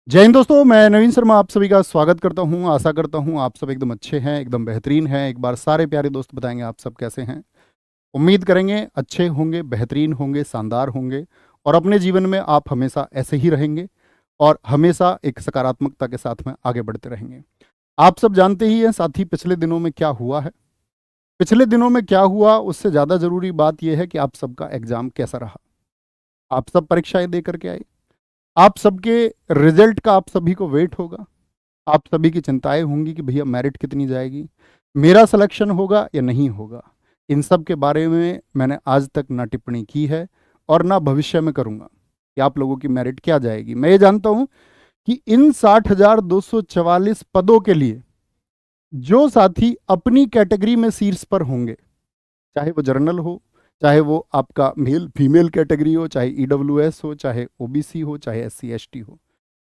जय हिंद दोस्तों, मैं नवीन शर्मा आप सभी का स्वागत करता हूं। आशा करता हूं आप सब एकदम अच्छे हैं, एकदम बेहतरीन हैं। एक बार सारे प्यारे दोस्त बताएंगे आप सब कैसे हैं। उम्मीद करेंगे अच्छे होंगे, बेहतरीन होंगे, शानदार होंगे और अपने जीवन में आप हमेशा ऐसे ही रहेंगे और हमेशा एक सकारात्मकता के साथ में आगे बढ़ते रहेंगे। आप सब जानते ही हैं साथी पिछले दिनों में क्या हुआ है। पिछले दिनों में क्या हुआ उससे ज़्यादा ज़रूरी बात यह है कि आप सबका एग्ज़ाम कैसा रहा। आप सब परीक्षाएं दे करके आए, आप सबके रिजल्ट का आप सभी को वेट होगा। आप सभी की चिंताएं होंगी कि भैया मेरिट कितनी जाएगी, मेरा सिलेक्शन होगा या नहीं होगा। इन सब के बारे में मैंने आज तक ना टिप्पणी की है और ना भविष्य में करूंगा कि आप लोगों की मेरिट क्या जाएगी। मैं ये जानता हूं कि इन 60,244 पदों के लिए जो साथी अपनी कैटेगरी में शीर्ष पर होंगे, चाहे वो जर्नल हो, चाहे वो आपका मेल फीमेल कैटेगरी हो, चाहे ईडब्ल्यूएस हो, चाहे ओबीसी हो, चाहे एससी एसटी हो,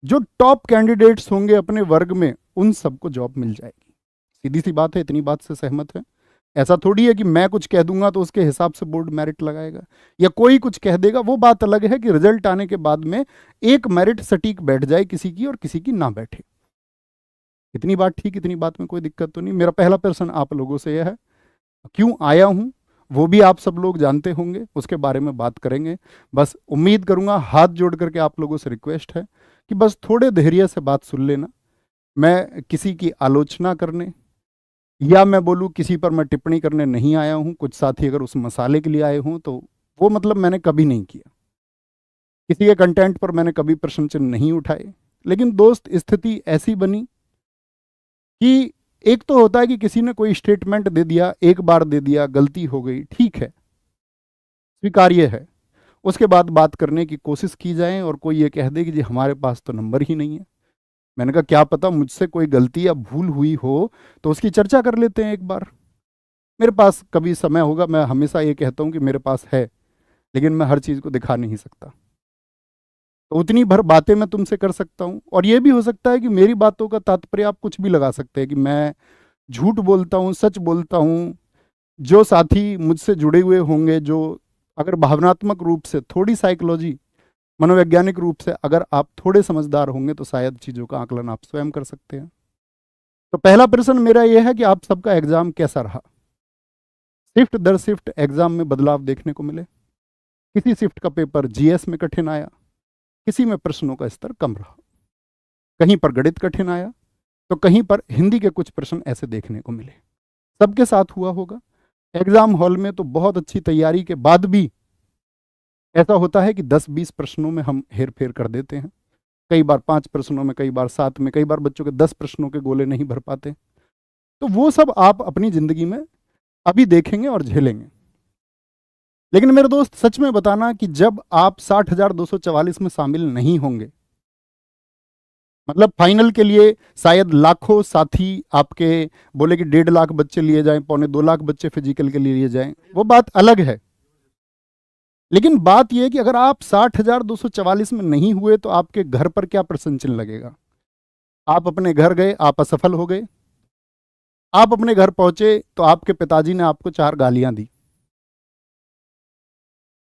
जो टॉप कैंडिडेट्स होंगे अपने वर्ग में उन सबको जॉब मिल जाएगी। सीधी सी बात है, इतनी बात से सहमत है। ऐसा थोड़ी है कि मैं कुछ कह दूंगा तो उसके हिसाब से बोर्ड मेरिट लगाएगा या कोई कुछ कह देगा। वो बात अलग है कि रिजल्ट आने के बाद में एक मेरिट सटीक बैठ जाए किसी की और किसी की ना बैठे। इतनी बात ठीक, इतनी बात में कोई दिक्कत तो नहीं। मेरा पहला प्रश्न आप लोगों से यह है, क्यों आया हूं वो भी आप सब लोग जानते होंगे, उसके बारे में बात करेंगे। बस उम्मीद करूंगा, हाथ जोड़ करके आप लोगों से रिक्वेस्ट है कि बस थोड़े धैर्य से बात सुन लेना। मैं किसी की आलोचना करने या मैं बोलूँ किसी पर मैं टिप्पणी करने नहीं आया हूँ। कुछ साथी अगर उस मसाले के लिए आए हों तो वो मतलब मैंने कभी नहीं किया। किसी के कंटेंट पर मैंने कभी प्रश्न चिन्ह नहीं उठाए। लेकिन दोस्त, स्थिति ऐसी बनी कि एक तो होता है कि किसी ने कोई स्टेटमेंट दे दिया, एक बार दे दिया, गलती हो गई, ठीक है, स्वीकार्य है। उसके बाद बात करने की कोशिश की जाए और कोई ये कह दे कि जी हमारे पास तो नंबर ही नहीं है। मैंने कहा क्या पता मुझसे कोई गलती या भूल हुई हो तो उसकी चर्चा कर लेते हैं एक बार। मेरे पास कभी समय होगा, मैं हमेशा ये कहता हूँ कि मेरे पास है, लेकिन मैं हर चीज़ को दिखा नहीं सकता। तो उतनी भर बातें मैं तुमसे कर सकता हूँ और ये भी हो सकता है कि मेरी बातों का तात्पर्य आप कुछ भी लगा सकते हैं कि मैं झूठ बोलता हूँ, सच बोलता हूँ। जो साथी मुझसे जुड़े हुए होंगे, जो अगर भावनात्मक रूप से, थोड़ी साइकोलॉजी, मनोवैज्ञानिक रूप से अगर आप थोड़े समझदार होंगे तो शायद चीज़ों का आकलन आप स्वयं कर सकते हैं। तो पहला प्रश्न मेरा यह है कि आप सबका एग्जाम कैसा रहा। शिफ्ट दर शिफ्ट एग्जाम में बदलाव देखने को मिले। किसी शिफ्ट का पेपर जीएस में कठिन आया, किसी में प्रश्नों का स्तर कम रहा। कहीं पर गणित कठिन आया तो कहीं पर हिंदी के कुछ प्रश्न ऐसे देखने को मिले। सबके साथ हुआ होगा। एग्जाम हॉल में तो बहुत अच्छी तैयारी के बाद भी ऐसा होता है कि 10-20 प्रश्नों में हम हेर फेर कर देते हैं। कई बार 5 प्रश्नों में, कई बार 7 में, कई बार बच्चों के 10 प्रश्नों के गोले नहीं भर पाते। तो वो सब आप अपनी जिंदगी में अभी देखेंगे और झेलेंगे। लेकिन मेरे दोस्त, सच में बताना कि जब आप 60,244 में शामिल नहीं होंगे, मतलब फाइनल के लिए शायद लाखों साथी आपके बोले कि 1.5 लाख बच्चे लिए जाएं, 1.25 लाख बच्चे फिजिकल के लिए लिए जाएं, वो बात अलग है। लेकिन बात यह है कि अगर आप 60,244 में नहीं हुए तो आपके घर पर क्या प्रश्न चिन्ह लगेगा। आप अपने घर गए, आप असफल हो गए। आप अपने घर पहुंचे तो आपके पिताजी ने आपको 4 गालियां दी,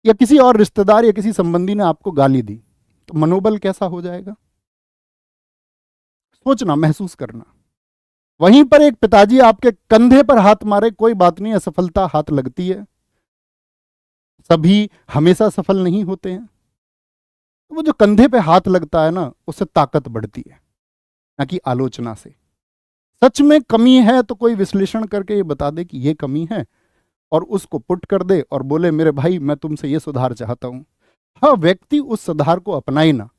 या किसी और रिश्तेदार या किसी संबंधी ने आपको गाली दी, तो मनोबल कैसा हो जाएगा। सोचना, महसूस करना। वहीं पर एक पिताजी आपके कंधे पर हाथ मारे, कोई बात नहीं, असफलता हाथ लगती है, सभी हमेशा सफल नहीं होते हैं। तो वो जो कंधे पे हाथ लगता है ना, उससे ताकत बढ़ती है, ना कि आलोचना से। सच में कमी है तो कोई विश्लेषण करके ये बता दे कि ये कमी है और उसको पुट कर दे और बोले मेरे भाई मैं तुमसे ये सुधार चाहता हूं। हाँ, व्यक्ति उस सुधार को अपनाए ना,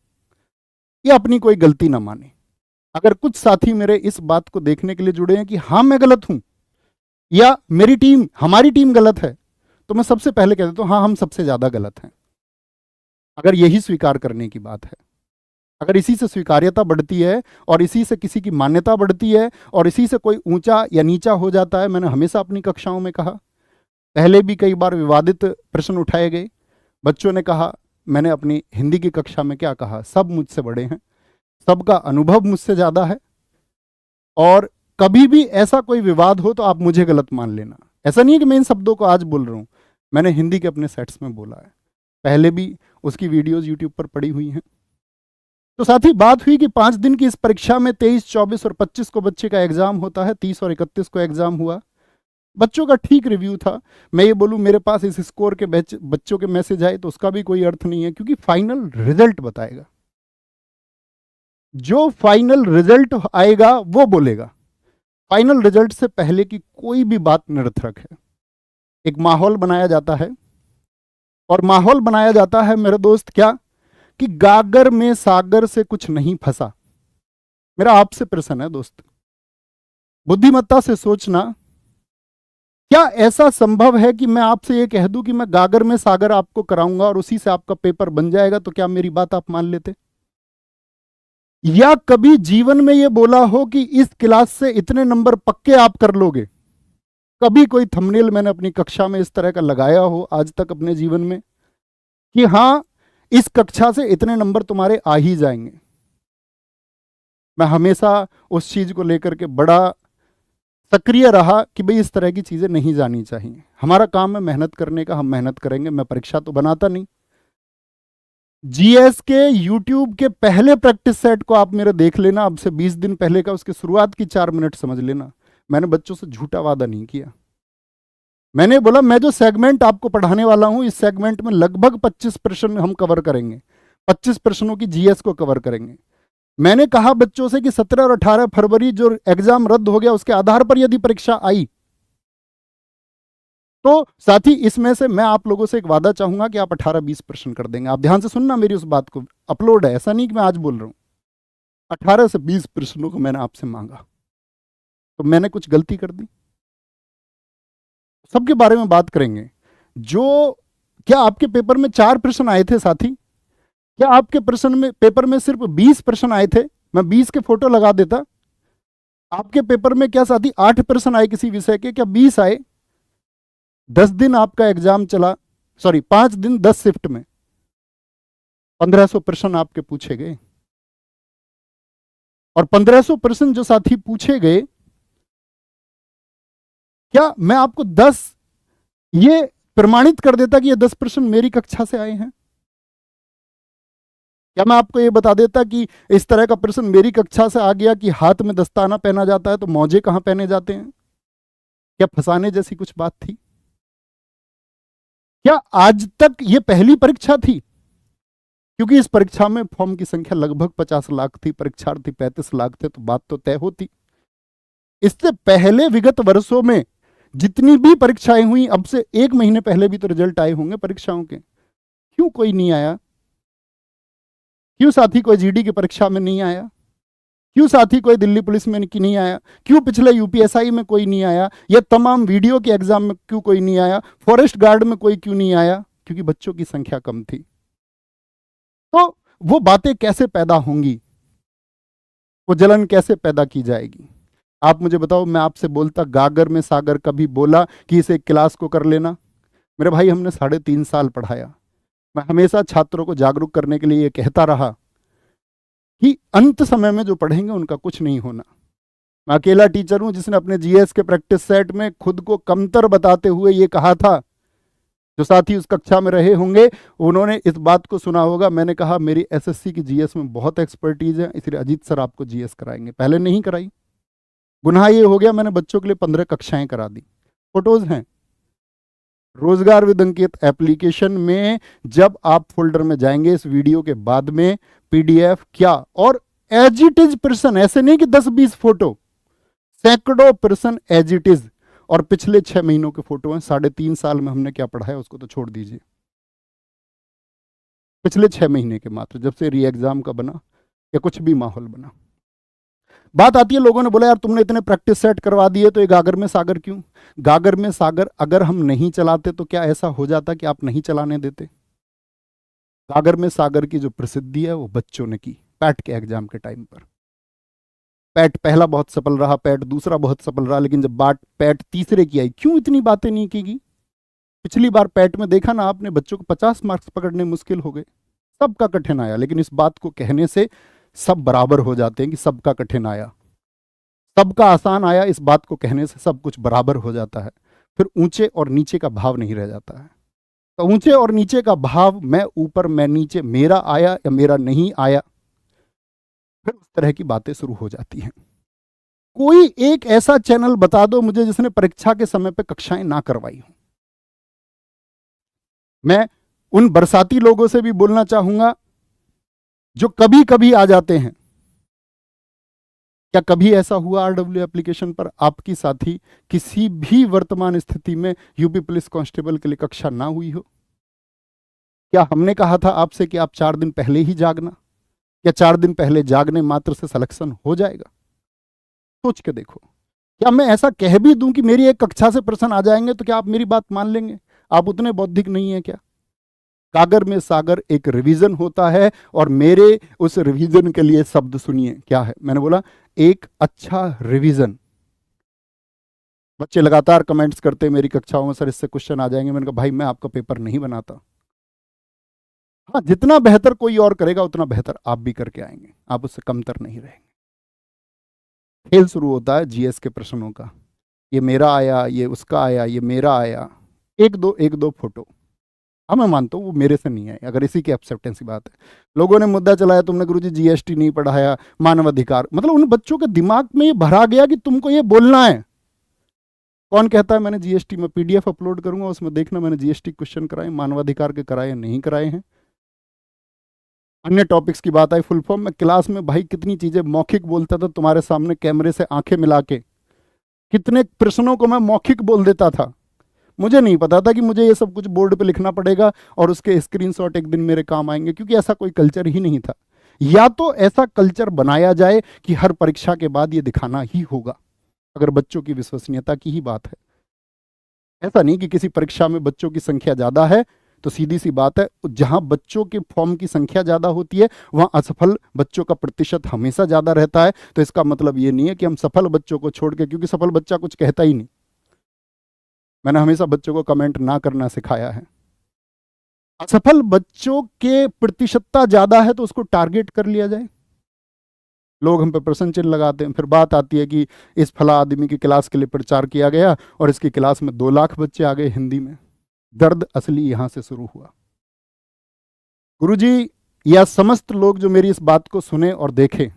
या अपनी कोई गलती ना माने। अगर कुछ साथी मेरे इस बात को देखने के लिए जुड़े हैं कि हाँ मैं गलत हूं या मेरी टीम, हमारी टीम गलत है, तो मैं सबसे पहले कह देता हूं हाँ हम सबसे ज्यादा गलत हैं। अगर यही स्वीकार करने की बात है, अगर इसी से स्वीकार्यता बढ़ती है और इसी से किसी की मान्यता बढ़ती है और इसी से कोई ऊंचा या नीचा हो जाता है। मैंने हमेशा अपनी कक्षाओं में कहा, पहले भी कई बार विवादित प्रश्न उठाए गए, बच्चों ने कहा, मैंने अपनी हिंदी की कक्षा में क्या कहा, सब मुझसे बड़े हैं, सबका अनुभव मुझसे ज़्यादा है और कभी भी ऐसा कोई विवाद हो तो आप मुझे गलत मान लेना। ऐसा नहीं है कि मैं इन शब्दों को आज बोल रहा हूँ, मैंने हिंदी के अपने सेट्स में बोला है, पहले भी उसकी वीडियोज़ यूट्यूब पर पड़ी हुई हैं। तो साथ ही बात हुई कि 5 दिन की इस परीक्षा में 23, 24 और 25 को बच्चे का एग्जाम होता है, 30 और 31 को एग्जाम हुआ। बच्चों का ठीक रिव्यू था। मैं ये बोलूं मेरे पास इस स्कोर के बच्चों के मैसेज आए तो उसका भी कोई अर्थ नहीं है, क्योंकि फाइनल रिजल्ट बताएगा। जो फाइनल रिजल्ट आएगा वो बोलेगा। फाइनल रिजल्ट से पहले की कोई भी बात निरर्थक है। एक माहौल बनाया जाता है, और माहौल बनाया जाता है मेरे दोस्त क्या, कि गागर में सागर से कुछ नहीं फंसा। मेरा आपसे प्रश्न है दोस्त, बुद्धिमत्ता से सोचना, क्या ऐसा संभव है कि मैं आपसे ये कह दूं कि मैं गागर में सागर आपको कराऊंगा और उसी से आपका पेपर बन जाएगा, तो क्या मेरी बात आप मान लेते? या कभी जीवन में ये बोला हो कि इस क्लास से इतने नंबर पक्के आप कर लोगे? कभी कोई थंबनेल मैंने अपनी कक्षा में इस तरह का लगाया हो आज तक अपने जीवन में कि हाँ इस कक्षा से इतने नंबर तुम्हारे आ ही जाएंगे? मैं हमेशा उस चीज को लेकर के बड़ा सक्रिय रहा कि भाई इस तरह की चीजें नहीं जानी चाहिए। हमारा काम है मेहनत करने का, हम मेहनत करेंगे। मैं परीक्षा तो बनाता नहीं। जीएस के यूट्यूब के पहले प्रैक्टिस सेट को आप मेरे देख लेना, अब से 20 दिन पहले का, उसके शुरुआत की 4 मिनट समझ लेना। मैंने बच्चों से झूठा वादा नहीं किया। मैंने बोला मैं जो सेगमेंट आपको पढ़ाने वाला हूं, इस सेगमेंट में लगभग 25 प्रश्न हम कवर करेंगे। 25 प्रश्नों की जीएस को कवर करेंगे। मैंने कहा बच्चों से कि 17 और 18 फरवरी जो एग्जाम रद्द हो गया, उसके आधार पर यदि परीक्षा आई तो साथी इसमें से मैं आप लोगों से एक वादा चाहूंगा कि आप 18-20 प्रश्न कर देंगे। आप ध्यान से सुनना मेरी उस बात को, अपलोड है, ऐसा नहीं कि मैं आज बोल रहा हूं। 18 से 20 प्रश्नों को मैंने आपसे मांगा, तो मैंने कुछ गलती कर दी? सबके बारे में बात करेंगे। जो क्या आपके पेपर में 4 प्रश्न आए थे साथी? क्या आपके प्रश्न में पेपर में सिर्फ 20 प्रश्न आए थे? मैं 20 के फोटो लगा देता। आपके पेपर में क्या साथी 8 प्रश्न आए किसी विषय के? क्या 20 आए? 10 दिन आपका एग्जाम चला, सॉरी 5 दिन 10 शिफ्ट में 1500 प्रश्न आपके पूछे गए। और 1500 प्रश्न जो साथी पूछे गए, क्या मैं आपको 10 ये प्रमाणित कर देता कि ये 10 प्रश्न मेरी कक्षा से आए हैं? क्या मैं आपको ये बता देता कि इस तरह का प्रश्न मेरी कक्षा से आ गया कि हाथ में दस्ताना पहना जाता है तो मौजे कहां पहने जाते हैं? क्या फंसाने जैसी कुछ बात थी? क्या आज तक ये पहली परीक्षा थी? क्योंकि इस परीक्षा में फॉर्म की संख्या लगभग 50 लाख थी, परीक्षार्थी 35 लाख थे, तो बात तो तय होती। इससे पहले विगत वर्षों में जितनी भी परीक्षाएं हुई, अब से 1 महीने पहले भी तो रिजल्ट आए होंगे परीक्षाओं के। क्यों कोई नहीं आया? क्यों साथी कोई जीडी की परीक्षा में नहीं आया? क्यों साथी कोई दिल्ली पुलिस में नहीं आया? क्यों पिछले यूपीएसआई में कोई नहीं आया? या तमाम वीडियो के एग्जाम में क्यों कोई नहीं आया? फॉरेस्ट गार्ड में कोई क्यों नहीं आया? क्योंकि बच्चों की संख्या कम थी। तो वो बातें कैसे पैदा होंगी, वो जलन कैसे पैदा की जाएगी? आप मुझे बताओ। मैं आपसे बोलता गागर में सागर, कभी बोला कि इसे क्लास को कर लेना? मेरे भाई हमने 3.5 साल पढ़ाया। मैं हमेशा छात्रों को जागरूक करने के लिए ये कहता रहा कि अंत समय में जो पढ़ेंगे उनका कुछ नहीं होना। मैं अकेला टीचर हूं जिसने अपने जीएस के प्रैक्टिस सेट में खुद को कमतर बताते हुए ये कहा था। जो साथी उस कक्षा में रहे होंगे उन्होंने इस बात को सुना होगा। मैंने कहा मेरी एसएससी की जीएस में बहुत एक्सपर्टीज है, इसलिए अजीत सर आपको जीएस कराएंगे। पहले नहीं कराई। गुनाह ये हो गया मैंने बच्चों के लिए 15 कक्षाएं करा दी। फोटोज हैं रोजगार विद अंकित एप्लीकेशन में। जब आप फोल्डर में जाएंगे इस वीडियो के बाद में, पीडीएफ क्या और एज इट इज प्रश्न, ऐसे नहीं कि 10-20 फोटो, सैकड़ों प्रश्न एज इट इज। और पिछले 6 महीनों के फोटो हैं। 3.5 साल में हमने क्या पढ़ा है उसको तो छोड़ दीजिए। पिछले 6 महीने के मात्र, जब से री एग्जाम का बना या कुछ भी माहौल बना। बात आती है, लोगों ने बोला यार तुमने इतने प्रैक्टिस सेट करवा दिए तो ये गागर में सागर क्यों? गागर में सागर अगर हम नहीं चलाते तो क्या ऐसा हो जाता कि आप नहीं चलाने देते? गागर में सागर की जो प्रसिद्धि है वो बच्चों ने की पैट के एग्जाम के टाइम पर। पैट पहला बहुत सफल रहा, पैट दूसरा बहुत सफल रहा, लेकिन जब बात पैट तीसरे की आई, क्यों इतनी बातें नहीं की गई? पिछली बार पैट में देखा ना आपने, बच्चों को 50 मार्क्स पकड़ने मुश्किल हो गए। सबका कठिन आया, लेकिन इस बात को कहने से सब बराबर हो जाते हैं कि सबका कठिन आया, सबका आसान आया। इस बात को कहने से सब कुछ बराबर हो जाता है। फिर ऊंचे और नीचे का भाव नहीं रह जाता है। तो ऊंचे और नीचे का भाव, मैं ऊपर मैं नीचे, मेरा आया या मेरा नहीं आया, फिर उस तरह की बातें शुरू हो जाती हैं। कोई एक ऐसा चैनल बता दो मुझे जिसने परीक्षा के समय पे कक्षाएं ना करवाई हो। मैं उन बरसाती लोगों से भी बोलना चाहूंगा जो कभी कभी आ जाते हैं। क्या कभी ऐसा हुआ आरडब्ल्यू एप्लीकेशन पर आपकी साथी किसी भी वर्तमान स्थिति में यूपी पुलिस कांस्टेबल के लिए कक्षा ना हुई हो? क्या हमने कहा था आपसे कि आप 4 दिन पहले ही जागना? क्या 4 दिन पहले जागने मात्र से सिलेक्शन हो जाएगा? सोच के देखो। क्या मैं ऐसा कह भी दूं कि मेरी एक कक्षा से प्रश्न आ जाएंगे तो क्या आप मेरी बात मान लेंगे? आप उतने बौद्धिक नहीं है क्या? कागर में सागर एक रिवीजन होता है, और मेरे उस रिवीजन के लिए शब्द सुनिए क्या है। मैंने बोला एक अच्छा रिवीजन। बच्चे लगातार कमेंट्स करते मेरी कक्षाओं में, सर इससे क्वेश्चन आ जाएंगे। मैंने कहा भाई मैं आपका पेपर नहीं बनाता। हाँ, जितना बेहतर कोई और करेगा उतना बेहतर आप भी करके आएंगे, आप उससे कमतर नहीं रहेंगे। खेल शुरू होता है जीएस के प्रश्नों का। ये मेरा आया, ये उसका आया, ये मेरा आया, एक दो फोटो। हाँ मैं मानता हूँ वो मेरे से नहीं आए, अगर इसी की एक्सेप्टेंस की बात है। लोगों ने मुद्दा चलाया तुमने गुरुजी जीएसटी नहीं पढ़ाया, मानवाधिकार, मतलब उन बच्चों के दिमाग में ये भरा गया कि तुमको ये बोलना है। कौन कहता है मैंने जीएसटी में पीडीएफ अपलोड करूंगा, उसमें देखना मैंने जीएसटी क्वेश्चन कराए, मानवाधिकार के कराए नहीं कराए हैं। अन्य टॉपिक्स की बात आई, फुल फॉर्म में क्लास में भाई कितनी चीजें मौखिक बोलता था तुम्हारे सामने कैमरे से आंखें मिला के, कितने प्रश्नों को मैं मौखिक बोल देता था। मुझे नहीं पता था कि मुझे ये सब कुछ बोर्ड पे लिखना पड़ेगा और उसके स्क्रीनशॉट एक दिन मेरे काम आएंगे, क्योंकि ऐसा कोई कल्चर ही नहीं था। या तो ऐसा कल्चर बनाया जाए कि हर परीक्षा के बाद ये दिखाना ही होगा, अगर बच्चों की विश्वसनीयता की ही बात है। ऐसा नहीं कि किसी परीक्षा में बच्चों की संख्या ज्यादा है तो सीधी सी बात है जहां बच्चों के फॉर्म की संख्या ज्यादा होती है वहां असफल बच्चों का प्रतिशत हमेशा ज्यादा रहता है। तो इसका मतलब ये नहीं है कि हम सफल बच्चों को छोड़ के, क्योंकि सफल बच्चा कुछ कहता ही नहीं। मैंने हमेशा बच्चों को कमेंट ना करना सिखाया है। असफल बच्चों के प्रतिशतता ज्यादा है तो उसको टारगेट कर लिया जाए। लोग हम पे प्रश्न चिन्ह लगाते हैं, फिर बात आती है कि इस फला आदमी की क्लास के लिए प्रचार किया गया और इसकी क्लास में 2 लाख बच्चे आ गए हिंदी में। दर्द असली यहां से शुरू हुआ। गुरुजी या समस्त लोग जो मेरी इस बात को सुने और देखें,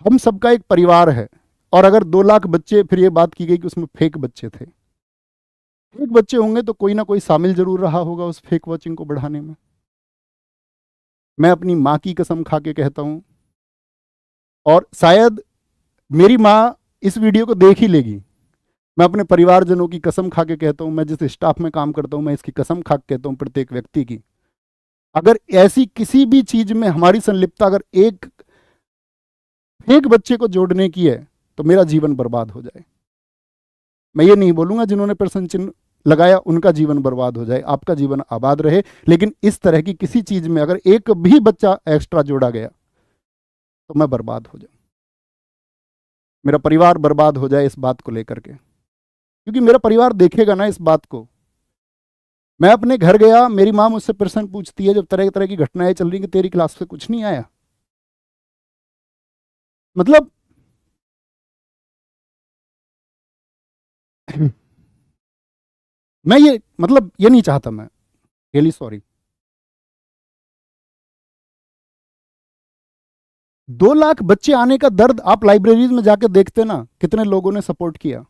हम सबका एक परिवार है, और अगर 2 लाख बच्चे, फिर ये बात की गई कि उसमें फेक बच्चे थे, फेक बच्चे होंगे तो कोई ना कोई शामिल जरूर रहा होगा उस फेक वॉचिंग को बढ़ाने में। मैं अपनी माँ की कसम खा के कहता हूं, और शायद मेरी माँ इस वीडियो को देख ही लेगी, मैं अपने परिवारजनों की कसम खा के कहता हूं, मैं जिस स्टाफ में काम करता हूं मैं इसकी कसम खा के कहता हूं प्रत्येक व्यक्ति की, अगर ऐसी किसी भी चीज में हमारी संलिप्तता अगर एक फेक बच्चे को जोड़ने की है तो मेरा जीवन बर्बाद हो जाए। मैं ये नहीं बोलूंगा जिन्होंने प्रश्न चिन्ह लगाया उनका जीवन बर्बाद हो जाए, आपका जीवन आबाद रहे, लेकिन इस तरह की किसी चीज में अगर एक भी बच्चा एक्स्ट्रा जोड़ा गया तो मैं बर्बाद हो जाऊं, मेरा परिवार बर्बाद हो जाए इस बात को लेकर के, क्योंकि मेरा परिवार देखेगा ना इस बात को। मैं अपने घर गया, मेरी माँ मुझसे प्रश्न पूछती है जब तरह तरह की घटनाएं चल रही कि तेरी क्लास से कुछ नहीं आया। मतलब मैं ये मतलब ये नहीं चाहता, मैं रियली सॉरी। 2 लाख बच्चे आने का दर्द आप लाइब्रेरीज में जाके देखते ना, कितने लोगों ने सपोर्ट किया।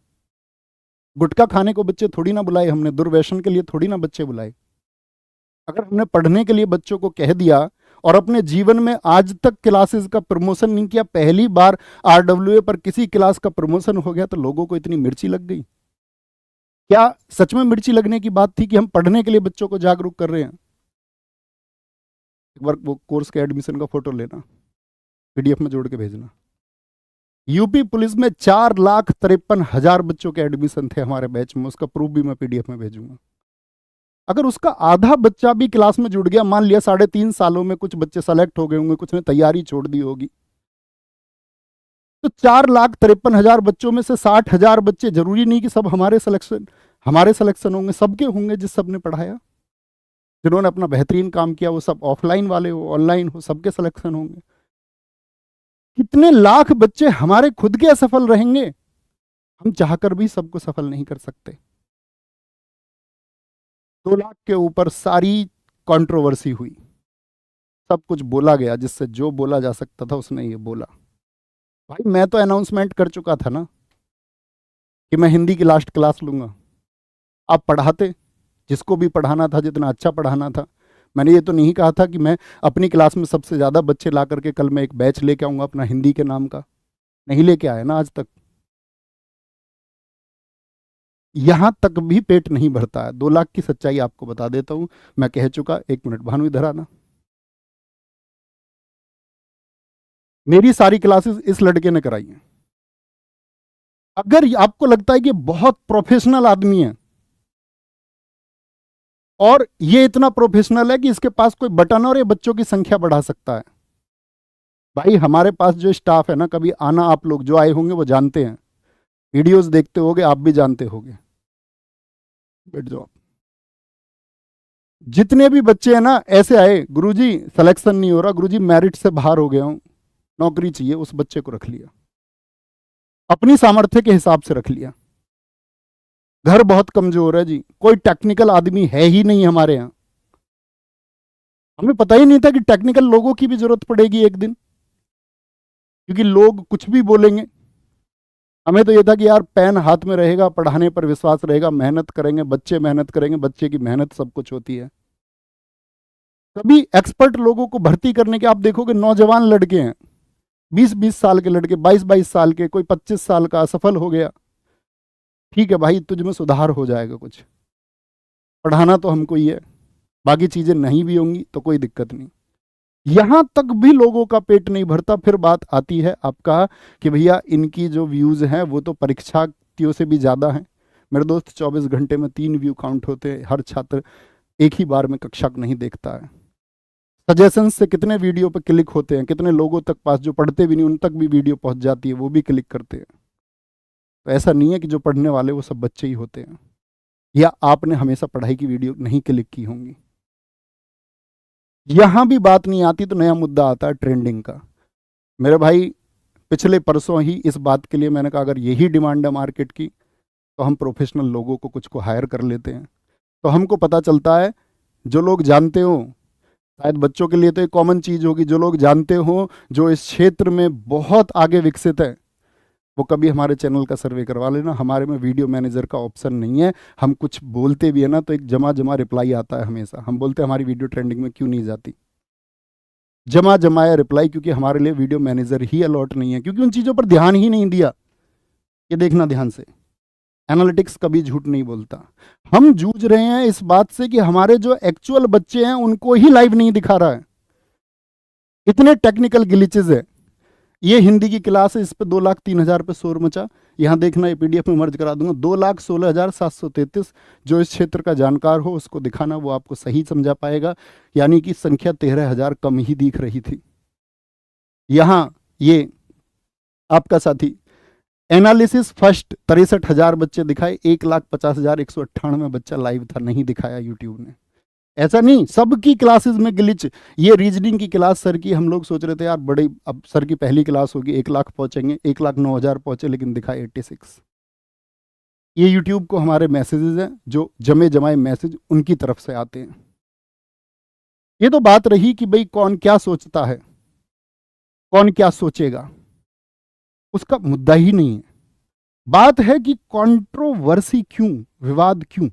गुटखा खाने को बच्चे थोड़ी ना बुलाए हमने, दुर्व्यसन के लिए थोड़ी ना बच्चे बुलाए। अगर हमने पढ़ने के लिए बच्चों को कह दिया और अपने जीवन में आज तक क्लासेस का प्रमोशन नहीं किया, पहली बार आरडब्ल्यूए पर किसी क्लास का प्रमोशन हो गया तो लोगों को इतनी मिर्ची लग गई। क्या सच में मिर्ची लगने की बात थी कि हम पढ़ने के लिए बच्चों को जागरूक कर रहे हैं? एक बार वो कोर्स के एडमिशन का फोटो लेना, पीडीएफ में जोड़ के भेजना। यूपी पुलिस में 4,53,000 बच्चों के एडमिशन थे हमारे बैच में, उसका प्रूफ भी मैं पीडीएफ में भेजूंगा। अगर उसका आधा बच्चा भी क्लास में जुड़ गया, मान लिया 3.5 सालों में कुछ बच्चे सेलेक्ट हो गए होंगे, कुछ ने तैयारी छोड़ दी होगी, तो 4,53,000 बच्चों में से 60,000 बच्चे, जरूरी नहीं कि सब हमारे सिलेक्शन होंगे, सबके होंगे जिस सबने पढ़ाया, जिन्होंने अपना बेहतरीन काम किया, वो सब ऑफलाइन वाले हो ऑनलाइन हो, सबके सिलेक्शन होंगे। कितने लाख बच्चे हमारे खुद के असफल रहेंगे, हम चाहकर भी सबको सफल नहीं कर सकते। 2 लाख के ऊपर सारी कंट्रोवर्सी हुई, सब कुछ बोला गया, जिससे जो बोला जा सकता था उसने ये बोला। भाई मैं तो अनाउंसमेंट कर चुका था ना कि मैं हिंदी की लास्ट क्लास लूंगा। आप पढ़ाते, जिसको भी पढ़ाना था, जितना अच्छा पढ़ाना था। मैंने ये तो नहीं कहा था कि मैं अपनी क्लास में सबसे ज़्यादा बच्चे ला करके कल मैं एक बैच लेके आऊँगा अपना हिंदी के नाम का। नहीं लेके आया ना आज तक। यहाँ तक भी पेट नहीं भरता है। 2 लाख की सच्चाई आपको बता देता हूँ, मैं कह चुका। 1 मिनट भानु इधर आना। मेरी सारी क्लासेस इस लड़के ने कराई हैं। अगर आपको लगता है कि बहुत प्रोफेशनल आदमी है और ये इतना प्रोफेशनल है कि इसके पास कोई बटन और ये बच्चों की संख्या बढ़ा सकता है, भाई हमारे पास जो स्टाफ है ना, कभी आना, आप लोग जो आए होंगे वो जानते हैं, वीडियोस देखते होगे, आप भी जानते होगे। बैठ जाओ। जितने भी बच्चे हैं ना ऐसे आए, गुरुजी सिलेक्शन नहीं हो रहा, गुरुजी मेरिट से बाहर हो गया हूं, नौकरी चाहिए, उस बच्चे को रख लिया, अपनी सामर्थ्य के हिसाब से रख लिया। घर बहुत कमजोर है जी, कोई टेक्निकल आदमी है ही नहीं हमारे यहाँ। हमें पता ही नहीं था कि टेक्निकल लोगों की भी जरूरत पड़ेगी एक दिन, क्योंकि लोग कुछ भी बोलेंगे। हमें तो ये था कि यार पेन हाथ में रहेगा, पढ़ाने पर विश्वास रहेगा, मेहनत करेंगे, बच्चे मेहनत करेंगे, बच्चे की मेहनत सब कुछ होती है। कभी एक्सपर्ट लोगों को भर्ती करने के आप देखोगे, नौजवान लड़के हैं, 20-20 साल के लड़के, 22-22 साल के, कोई 25 साल का असफल हो गया। ठीक है भाई, तुझ में सुधार हो जाएगा कुछ, पढ़ाना तो हमको ही है, बाकी चीजें नहीं भी होंगी तो कोई दिक्कत नहीं। यहां तक भी लोगों का पेट नहीं भरता। फिर बात आती है आपका कि भैया इनकी जो व्यूज हैं वो तो परीक्षार्थियों से भी ज्यादा हैं। मेरे दोस्त 24 घंटे में 3 व्यू काउंट होते हैं। हर छात्र एक ही बार में कक्षा को नहीं देखता है। सजेशन से कितने वीडियो पर क्लिक होते हैं, कितने लोगों तक पास जो पढ़ते भी नहीं उन तक भी वीडियो पहुंच जाती है, वो भी क्लिक करते हैं। तो ऐसा नहीं है कि जो पढ़ने वाले वो सब बच्चे ही होते हैं, या आपने हमेशा पढ़ाई की वीडियो नहीं क्लिक की होंगी। यहां भी बात नहीं आती तो नया मुद्दा आता है ट्रेंडिंग का। मेरे भाई पिछले परसों ही इस बात के लिए मैंने कहा अगर यही डिमांड है मार्केट की तो हम प्रोफेशनल लोगों को कुछ को हायर कर लेते हैं। तो हमको पता चलता है, जो लोग जानते हो, शायद बच्चों के लिए तो एक कॉमन चीज़ होगी, जो लोग जानते हो जो इस क्षेत्र में बहुत आगे विकसित है, वो कभी हमारे चैनल का सर्वे करवा लेना। हमारे में वीडियो मैनेजर का ऑप्शन नहीं है। हम कुछ बोलते भी है ना तो एक जमा जमा रिप्लाई आता है हमेशा। हम बोलते हैं हमारी वीडियो ट्रेंडिंग में क्यों नहीं जाती, जमा जमाया रिप्लाई, क्योंकि हमारे लिए वीडियो मैनेजर ही अलॉट नहीं है, क्योंकि उन चीज़ों पर ध्यान ही नहीं दिया। ये देखना ध्यान से, एनालिटिक्स कभी झूठ नहीं बोलता। हम जूझ रहे हैं इस बात से कि हमारे जो एक्चुअल बच्चे हैं उनको ही लाइव नहीं दिखा रहा है। इतने टेक्निकल ग्लिचेज है। ये हिंदी की क्लास है, इस पे 2,03,000 पे शोर मचा। यहाँ देखना, ये पीडीएफ में मर्ज करा दूंगा। 2,16,733 जो इस क्षेत्र का जानकार हो उसको दिखाना, वो आपको सही समझा पाएगा। यानी कि संख्या 13,000 कम ही दिख रही थी। यहाँ ये आपका साथी एनालिसिस फर्स्ट 63,000 बच्चे दिखाए, 1,50,198 बच्चा लाइव था, नहीं दिखाया यूट्यूब ने। ऐसा नहीं, सबकी क्लासेस में ग्लिच। ये रीजनिंग की क्लास सर की, हम लोग सोच रहे थे यार बड़ी, अब सर की पहली क्लास होगी 1 लाख पहुंचेंगे, 1,09,000 पहुंचे, लेकिन दिखाए 86। ये यूट्यूब को हमारे मैसेजेस हैं, जो जमे जमाए मैसेज उनकी तरफ से आते हैं। ये तो बात रही कि भाई कौन क्या सोचता है, कौन क्या सोचेगा, उसका मुद्दा ही नहीं है। बात है कि कंट्रोवर्सी क्यों, विवाद क्यों।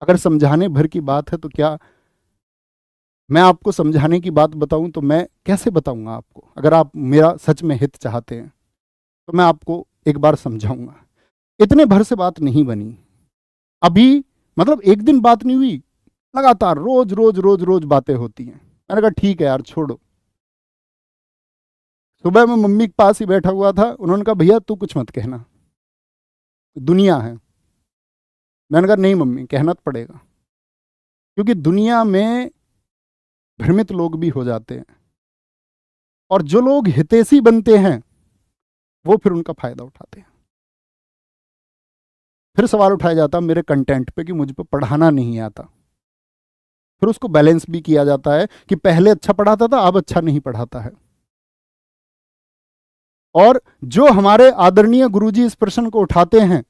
अगर समझाने भर की बात है तो क्या मैं आपको समझाने की बात बताऊं तो मैं कैसे बताऊंगा आपको। अगर आप मेरा सच में हित चाहते हैं तो मैं आपको एक बार समझाऊंगा। इतने भर से बात नहीं बनी अभी, मतलब एक दिन बात नहीं हुई, लगातार रोज रोज रोज रोज बातें होती हैं। मैंने कहा ठीक है यार छोड़ो। सुबह मैं मम्मी के पास ही बैठा हुआ था, उन्होंने कहा भैया तू कुछ मत कहना, दुनिया है। मैंने कहा नहीं मम्मी, कहना तो पड़ेगा, क्योंकि दुनिया में भ्रमित लोग भी हो जाते हैं, और जो लोग हितैषी बनते हैं वो फिर उनका फायदा उठाते हैं। फिर सवाल उठाया जाता मेरे कंटेंट पे कि मुझ पे पढ़ाना नहीं आता। फिर उसको बैलेंस भी किया जाता है कि पहले अच्छा पढ़ाता था, अब अच्छा नहीं पढ़ाता है। और जो हमारे आदरणीय गुरुजी इस प्रश्न को उठाते हैं,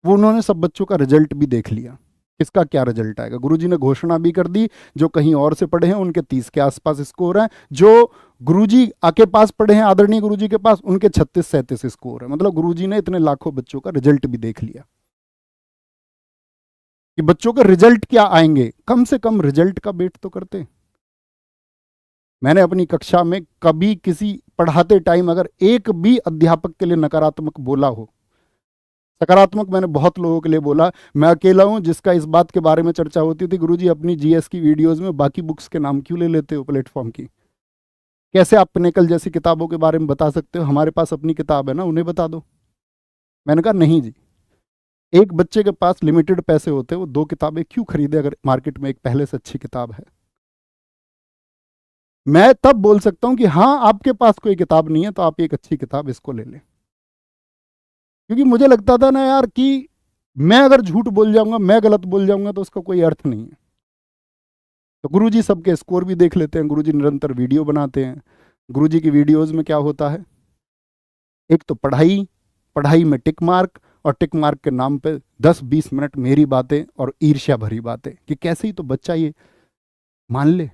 वो उन्होंने सब बच्चों का रिजल्ट भी देख लिया। किसका क्या रिजल्ट आएगा। गुरुजी ने घोषणा भी कर दी, जो कहीं और से पढ़े हैं उनके 30 के आसपास स्कोर है, जो गुरुजी आके पास पढ़े हैं आदरणीय गुरुजी के पास उनके 36-37 स्कोर है। मतलब गुरुजी ने इतने लाखों बच्चों का रिजल्ट भी देख लिया कि बच्चों के रिजल्ट क्या आएंगे। कम से कम रिजल्ट का वेट तो करते। मैंने अपनी कक्षा में कभी किसी पढ़ाते टाइम अगर एक भी अध्यापक के लिए नकारात्मक बोला हो, सकारात्मक मैंने बहुत लोगों के लिए बोला। मैं अकेला हूं जिसका इस बात के बारे में चर्चा होती थी, गुरुजी अपनी जीएस की वीडियोस में बाकी बुक्स के नाम क्यों ले लेते हो प्लेटफॉर्म की, कैसे आप पिनेकल जैसी किताबों के बारे में बता सकते हो, हमारे पास अपनी किताब है ना, उन्हें बता दो। मैंने कहा नहीं जी, एक बच्चे के पास लिमिटेड पैसे होते हैं, वो 2 किताबें क्यों खरीदे अगर मार्केट में एक पहले से अच्छी किताब है। मैं तब बोल सकता हूं कि हाँ आपके पास कोई किताब नहीं है तो आप एक अच्छी किताब इसको ले लें। क्योंकि मुझे लगता था ना यार कि मैं अगर झूठ बोल जाऊंगा, मैं गलत बोल जाऊंगा तो उसका कोई अर्थ नहीं है। तो गुरुजी सबके स्कोर भी देख लेते हैं, गुरुजी निरंतर वीडियो बनाते हैं। गुरुजी की वीडियोस में क्या होता है, एक तो पढ़ाई, पढ़ाई में टिक मार्क, और टिक मार्क के नाम पे 10-20 मिनट मेरी बातें और ईर्ष्या भरी बातें कि कैसे ही तो बच्चा ये मान ले,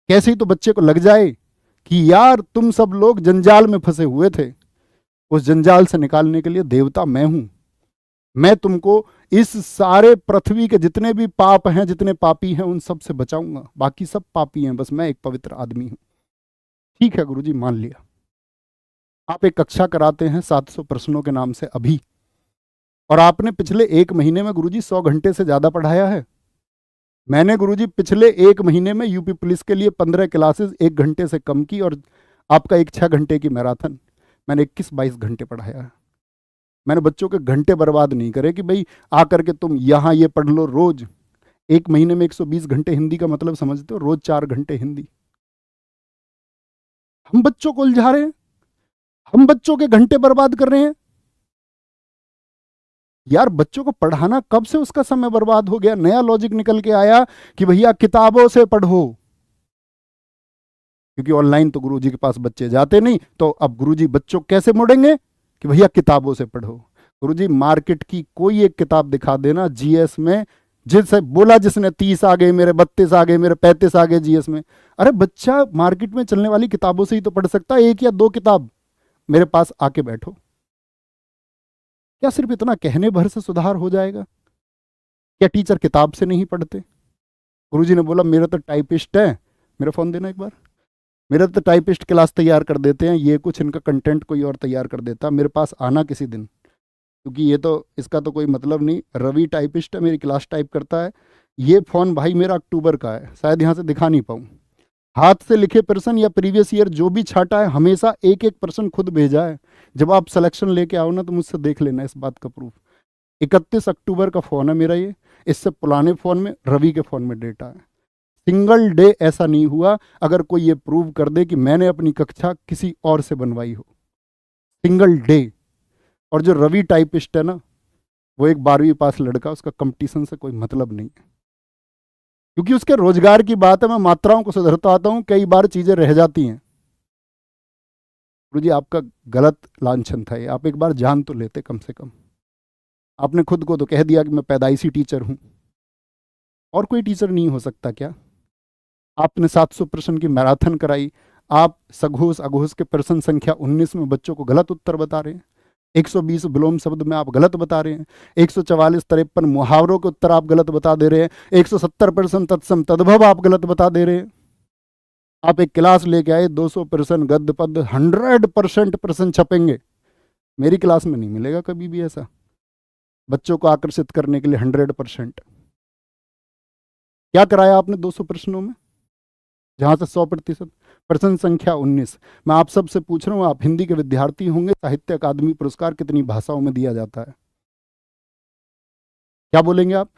कैसे ही तो बच्चे को लग जाए कि यार तुम सब लोग जंजाल में फंसे हुए थे, उस जंजाल से निकालने के लिए देवता मैं हूं। मैं तुमको इस सारे पृथ्वी के जितने भी पाप हैं, जितने पापी हैं, उन सब से बचाऊंगा। बाकी सब पापी हैं, बस मैं एक पवित्र आदमी हूं। ठीक है गुरुजी, मान लिया। आप एक कक्षा कराते हैं 700 प्रश्नों के नाम से अभी, और आपने पिछले 1 महीने में गुरुजी 100 घंटे से ज्यादा पढ़ाया है। मैंने गुरुजी पिछले 1 महीने में यूपी पुलिस के लिए 15 क्लासेस 1 घंटे से कम की, और आपका एक 6 घंटे की मैराथन मैंने 21-22 घंटे पढ़ाया है। मैंने बच्चों के घंटे बर्बाद नहीं करे कि भाई आकर के तुम यहाँ ये पढ़ लो रोज। 1 महीने में 120 घंटे हिंदी का मतलब समझते हो, रोज 4 घंटे हिंदी। हम बच्चों को उलझा रहे हैं, हम बच्चों के घंटे बर्बाद कर रहे हैं। यार बच्चों को पढ़ाना कब से उसका समय बर्बाद हो गया। नया लॉजिक निकल के आया कि भैया किताबों से पढ़ो, क्योंकि ऑनलाइन तो गुरुजी के पास बच्चे जाते नहीं, तो अब गुरुजी बच्चों कैसे मुड़ेंगे कि भैया किताबों से पढ़ो। गुरुजी मार्केट की कोई एक किताब दिखा देना जीएस में, जिससे बोला जिसने 30 आ गए मेरे, 32 आ गए मेरे, 35 आ गए जीएस में। अरे बच्चा मार्केट में चलने वाली किताबों से ही तो पढ़ सकता है, 1 या 2 किताब मेरे पास आके बैठो। क्या सिर्फ इतना कहने भर से सुधार हो जाएगा? क्या टीचर किताब से नहीं पढ़ते? गुरुजी ने बोला मेरा तो टाइपिस्ट है, मेरा फोन देना एक बार, मेरा तो टाइपिस्ट क्लास तैयार कर देते हैं, ये कुछ इनका कंटेंट कोई और तैयार कर देता, मेरे पास आना किसी दिन, क्योंकि ये तो इसका तो कोई मतलब नहीं। रवि टाइपिस्ट है, मेरी क्लास टाइप करता है। ये फ़ोन भाई मेरा अक्टूबर का है, शायद यहाँ से दिखा नहीं पाऊँ। हाथ से लिखे प्रश्न या प्रीवियस ईयर जो भी छाटा है, हमेशा एक एक प्रश्न खुद भेजा है। जब आप सिलेक्शन लेके आओ ना तो मुझसे देख लेना इस बात का प्रूफ। 31 अक्टूबर का फ़ोन है मेरा ये, इससे पुराने फ़ोन में रवि के फ़ोन में डेटा है। सिंगल डे ऐसा नहीं हुआ अगर कोई ये प्रूव कर दे कि मैंने अपनी कक्षा किसी और से बनवाई हो, सिंगल डे। और जो रवि टाइपिस्ट है ना, वो एक 12वीं पास लड़का, उसका कंपटीशन से कोई मतलब नहीं है, क्योंकि उसके रोजगार की बात है। मैं मात्राओं को सुधरता आता हूँ, कई बार चीजें रह जाती हैं। गुरुजी आपका गलत लांछन था ये, आप एक बार जान तो लेते कम से कम। आपने खुद को तो कह दिया कि मैं पैदाइशी टीचर हूं, और कोई टीचर नहीं हो सकता क्या? आपने 700 प्रश्न की मैराथन कराई, आप सघोष अघोष के प्रश्न संख्या 19 में बच्चों को गलत उत्तर बता रहे हैं। 120 विलोम शब्द में आप गलत बता रहे हैं। 144-53 मुहावरों के उत्तर आप गलत बता दे रहे हैं। 170% तत्सम तद्भव आप गलत बता दे रहे हैं। आप एक क्लास लेके आए, 200% गद्य पद, 100% प्रश्न छपेंगे। मेरी क्लास में नहीं मिलेगा कभी भी ऐसा, बच्चों को आकर्षित करने के लिए 100%। क्या कराया आपने 200 प्रश्नों में, जहां से 100%? प्रश्न संख्या 19। मैं आप सबसे पूछ रहा हूं, आप हिंदी के विद्यार्थी होंगे, साहित्य अकादमी पुरस्कार कितनी भाषाओं में दिया जाता है? क्या बोलेंगे आप?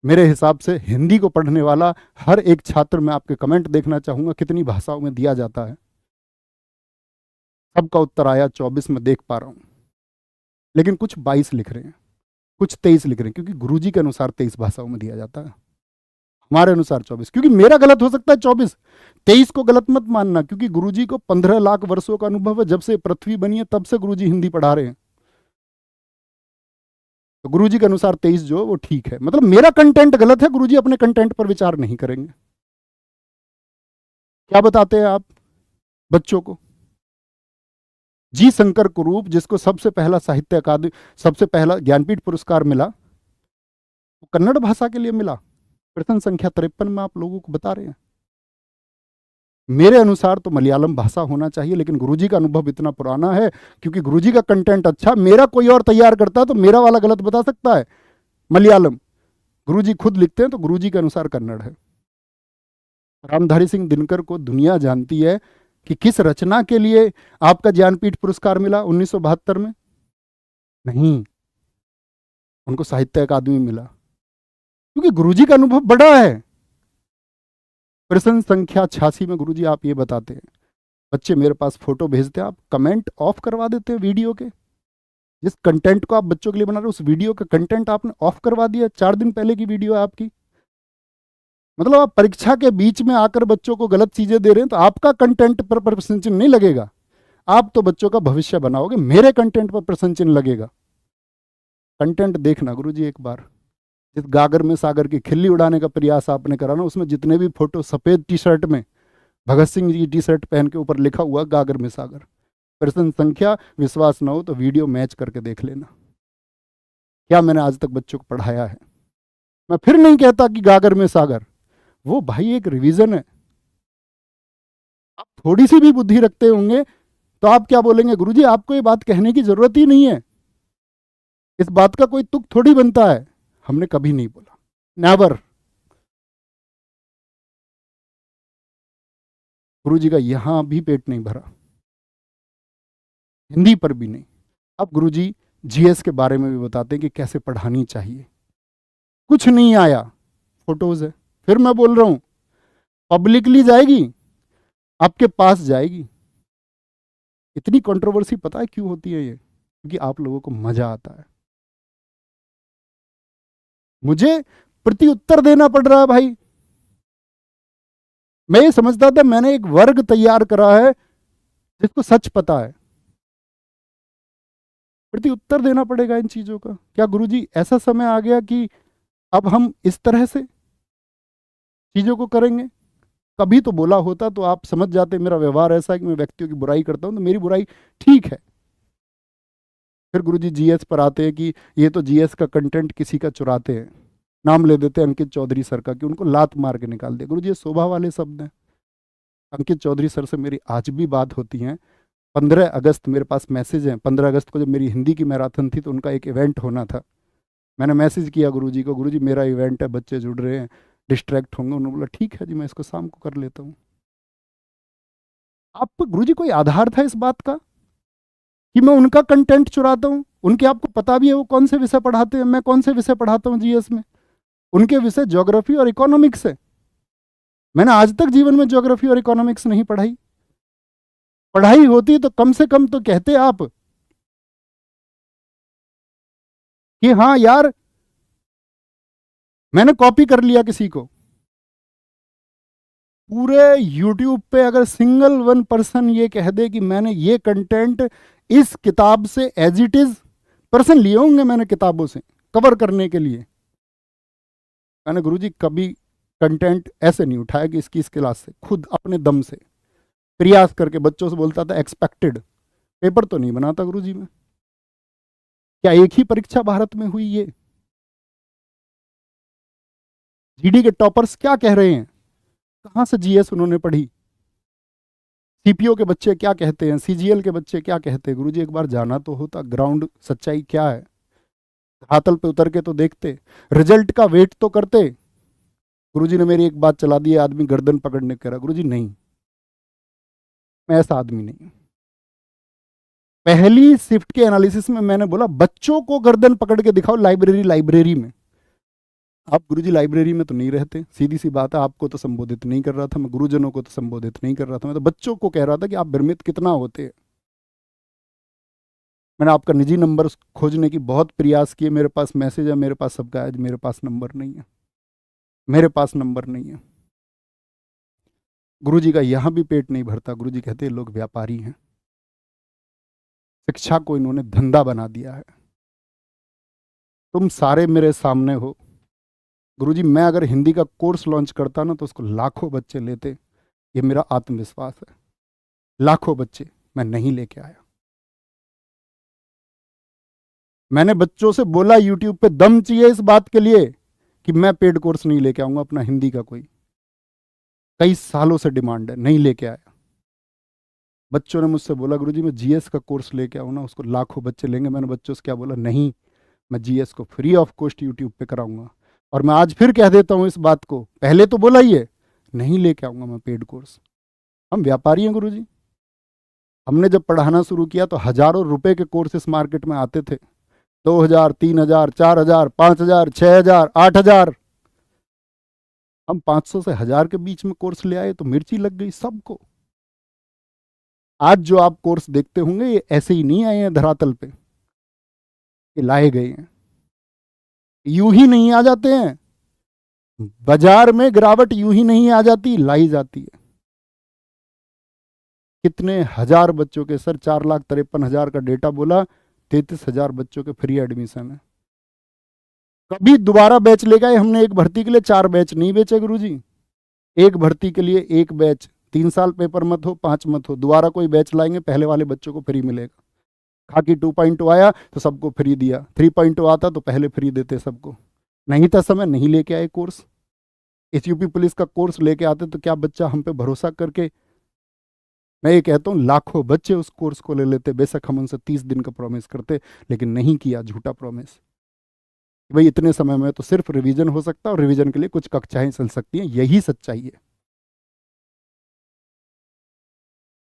मेरे हिसाब से हिंदी को पढ़ने वाला हर एक छात्र, मैं आपके कमेंट देखना चाहूंगा कितनी भाषाओं में दिया जाता है। सबका उत्तर आया 24 में देख पा रहा हूं, लेकिन कुछ 22 लिख रहे हैं, कुछ 23 लिख रहे हैं, क्योंकि गुरुजी के अनुसार 23 भाषाओं में दिया जाता है, हमारे अनुसार 24। क्योंकि मेरा गलत हो सकता है 24, 23 को गलत मत मानना, क्योंकि गुरुजी को 15 लाख वर्षों का अनुभव है, जब से पृथ्वी बनी है तब से गुरुजी हिंदी पढ़ा रहे हैं। तो गुरुजी के अनुसार 23 जो है वो ठीक है। मतलब मेरा कंटेंट गलत है, गुरुजी अपने कंटेंट पर विचार नहीं करेंगे। क्या बताते हैं आप बच्चों को? जी शंकर कुरूप, जिसको सबसे पहला साहित्य अकादमी, सबसे पहला ज्ञानपीठ पुरस्कार मिला, वो कन्नड़ भाषा के लिए मिला। प्रश्न संख्या 53 में आप लोगों को बता रहे हैं। मेरे अनुसार तो मलयालम भाषा होना चाहिए, लेकिन गुरुजी का अनुभव इतना पुराना है, क्योंकि गुरुजी का कंटेंट अच्छा, मेरा कोई और तैयार करता है तो मेरा वाला गलत बता सकता है मलयालम। गुरुजी खुद लिखते हैं तो गुरुजी के अनुसार कन्नड़ है। रामधारी सिंह दिनकर को दुनिया जानती है कि किस रचना के लिए आपका ज्ञानपीठ पुरस्कार मिला 1972 में। नहीं, उनको साहित्य अकादमी मिला, क्योंकि गुरुजी का अनुभव बड़ा है। प्रश्न संख्या 86 में गुरुजी आप ये बताते हैं, बच्चे मेरे पास फोटो भेजते हैं, आप कमेंट ऑफ करवा देते हैं वीडियो के। जिस कंटेंट को आप बच्चों के लिए बना रहे हो, उस वीडियो का कंटेंट आपने ऑफ करवा दिया। 4 दिन पहले की वीडियो है आपकी। मतलब आप परीक्षा के बीच में आकर बच्चों को गलत चीजें दे रहे हैं, तो आपका कंटेंट पर प्रश्न चिन्ह नहीं लगेगा। आप तो बच्चों का भविष्य बनाओगे, मेरे कंटेंट पर प्रश्न चिन्ह लगेगा। कंटेंट देखना गुरुजी एक बार। जिस गागर में सागर की खिल्ली उड़ाने का प्रयास आपने करा ना, उसमें जितने भी फोटो सफेद टी शर्ट में, भगत सिंह जी की टी शर्ट पहन के ऊपर लिखा हुआ गागर में सागर, प्रश्न संख्या विश्वास न हो तो वीडियो मैच करके देख लेना। क्या मैंने आज तक बच्चों को पढ़ाया है? मैं फिर नहीं कहता कि गागर में सागर, वो भाई एक रिवीजन है। आप थोड़ी सी भी बुद्धि रखते होंगे तो आप क्या बोलेंगे, गुरुजी आपको ये बात कहने की जरूरत ही नहीं है, इस बात का कोई तुक थोड़ी बनता है। हमने कभी नहीं बोला, नेवर। गुरुजी का यहां भी पेट नहीं भरा, हिंदी पर भी नहीं। अब गुरुजी जीएस के बारे में भी बताते हैं कि कैसे पढ़ानी चाहिए। कुछ नहीं आया, फोटोज है। फिर मैं बोल रहा हूं, पब्लिकली जाएगी, आपके पास जाएगी। इतनी कंट्रोवर्सी पता है क्यों होती है ये? क्योंकि आप लोगों को मजा आता है। मुझे प्रति उत्तर देना पड़ रहा है भाई। मैं ये समझता था मैंने एक वर्ग तैयार करा है जिसको सच पता है, प्रति उत्तर देना पड़ेगा इन चीजों का। क्या गुरुजी ऐसा समय आ गया कि अब हम इस तरह से चीजों को करेंगे? कभी तो बोला होता तो आप समझ जाते मेरा व्यवहार ऐसा है कि मैं व्यक्तियों की बुराई करता हूं, तो मेरी बुराई ठीक है। फिर गुरुजी जीएस पर आते हैं कि ये तो जीएस का कंटेंट किसी का चुराते हैं, नाम ले देते हैं अंकित चौधरी सर का कि उनको लात मार के निकाल दिया। गुरुजी ये शोभा वाले शब्द हैं। अंकित चौधरी सर से मेरी आज भी बात होती है। 15 अगस्त मेरे पास मैसेज है। 15 अगस्त को जब मेरी हिंदी की मैराथन थी तो उनका एक इवेंट होना था। मैंने मैसेज किया गुरुजी को, गुरुजी मेरा इवेंट है, बच्चे जुड़ रहे हैं, डिस्ट्रैक्ट होंगे। उन्होंने बोला ठीक है जी, मैं इसको शाम को कर लेता हूँ। आप गुरुजी कोई आधार था इस बात का कि मैं उनका कंटेंट चुराता हूँ? उनके आपको पता भी है वो कौन से विषय पढ़ाते हैं, मैं कौन से विषय पढ़ाता हूँ जीएस में। उनके विषय ज्योग्राफी और इकोनॉमिक्स है। मैंने आज तक जीवन में ज्योग्राफी और इकोनॉमिक्स नहीं पढ़ाई। पढ़ाई होती तो कम से कम तो कहते आप कि हाँ यार मैंने कॉपी कर लिया किसी को। पूरे यूट्यूब पे अगर सिंगल 1 पर्सन ये कह दे कि मैंने ये कंटेंट इस किताब से एज इट इज, पर्सन लिए होंगे मैंने किताबों से कवर करने के लिए। मैंने गुरुजी कभी कंटेंट ऐसे नहीं उठाया कि इसकी इस क्लास से, खुद अपने दम से प्रयास करके बच्चों से बोलता था एक्सपेक्टेड। पेपर तो नहीं बनाता गुरुजी में। क्या एक ही परीक्षा भारत में हुई ये? जीडी के टॉपर्स क्या कह रहे हैं, कहां से जीएस उन्होंने पढ़ी? सीपीओ के बच्चे क्या कहते हैं, सीजीएल के बच्चे क्या कहते हैं? गुरुजी एक बार जाना तो होता, ग्राउंड सच्चाई क्या है, धरातल पे उतर के तो देखते, रिजल्ट का वेट तो करते। गुरुजी ने मेरी एक बात चला दी, आदमी गर्दन पकड़ने कह रहा। गुरुजी नहीं, मैं ऐसा आदमी नहीं हूं। पहली शिफ्ट के एनालिसिस में मैंने बोला बच्चों को गर्दन पकड़ के दिखाओ लाइब्रेरी में। आप गुरुजी लाइब्रेरी में तो नहीं रहते, सीधी सी बात है। आपको तो संबोधित नहीं कर रहा था मैं, गुरुजनों को तो संबोधित नहीं कर रहा था मैं, तो बच्चों को कह रहा था कि आप भ्रमित कितना होते हैं। मैंने आपका निजी नंबर खोजने की बहुत प्रयास किए, मेरे पास मैसेज है, मेरे पास सबका है, मेरे पास नंबर नहीं है, मेरे पास नंबर नहीं है। गुरुजी का यहां भी पेट नहीं भरता। गुरुजी कहते हैं लोग व्यापारी हैं, शिक्षा को इन्होंने धंधा बना दिया है। तुम सारे मेरे सामने हो। गुरुजी मैं अगर हिंदी का कोर्स लॉन्च करता ना तो उसको लाखों बच्चे लेते, ये मेरा आत्मविश्वास है। लाखों बच्चे मैं नहीं लेके आया। मैंने बच्चों से बोला यूट्यूब पे, दम चाहिए इस बात के लिए कि मैं पेड कोर्स नहीं लेके आऊंगा अपना हिंदी का कोई। कई सालों से डिमांड है, नहीं लेके आया। बच्चों ने मुझसे बोला गुरुजी मैं जीएस का कोर्स लेके आऊँ ना, उसको लाखों बच्चे लेंगे। मैंने बच्चों से क्या बोला, नहीं, मैं जीएस को फ्री ऑफ कॉस्ट यूट्यूब पे कराऊंगा। और मैं आज फिर कह देता हूँ इस बात को, पहले तो बोला ही है, नहीं लेके आऊंगा मैं पेड कोर्स। हम व्यापारी हैं गुरुजी। हमने जब पढ़ाना शुरू किया तो हजारों रुपए के कोर्सेस मार्केट में आते थे, 2000, 3000, 4000, 5000, 6000, 8000। हम 500 से 1000 के बीच में कोर्स ले आए तो मिर्ची लग गई सबको। आज जो आप कोर्स देखते होंगे ये ऐसे ही नहीं आए हैं धरातल पे, ये लाए गए हैं। यूं ही नहीं आ जाते हैं, बाजार में गिरावट यूं ही नहीं आ जाती, लाई जाती है। कितने हजार बच्चों के सर, 4,53,000 का डेटा बोला, 33,000 बच्चों के फ्री एडमिशन है। कभी दोबारा बैच ले गए हमने एक भर्ती के लिए 4 बैच नहीं बेचे गुरुजी। एक भर्ती के लिए एक बैच, 3 साल पेपर मत हो, 5 मत हो, दोबारा कोई बैच लाएंगे, पहले वाले बच्चों को फ्री मिलेगा। खाकी 2.0 आया तो सबको फ्री दिया, 3.0 आता तो पहले फ्री देते सबको। नहीं था समय, नहीं लेके आए कोर्स। इस यूपी पुलिस का कोर्स लेके आते तो क्या बच्चा हम पे भरोसा करके, मैं ये कहता हूँ लाखों बच्चे उस कोर्स को ले लेते। बेशक हम उनसे 30 दिन का प्रॉमिस करते, लेकिन नहीं किया झूठा प्रॉमिस। भाई इतने समय में तो सिर्फ रिवीजन हो सकता है और रिवीजन के लिए कुछ कक्षाएं चल सकती हैं, यही सच्चाई है।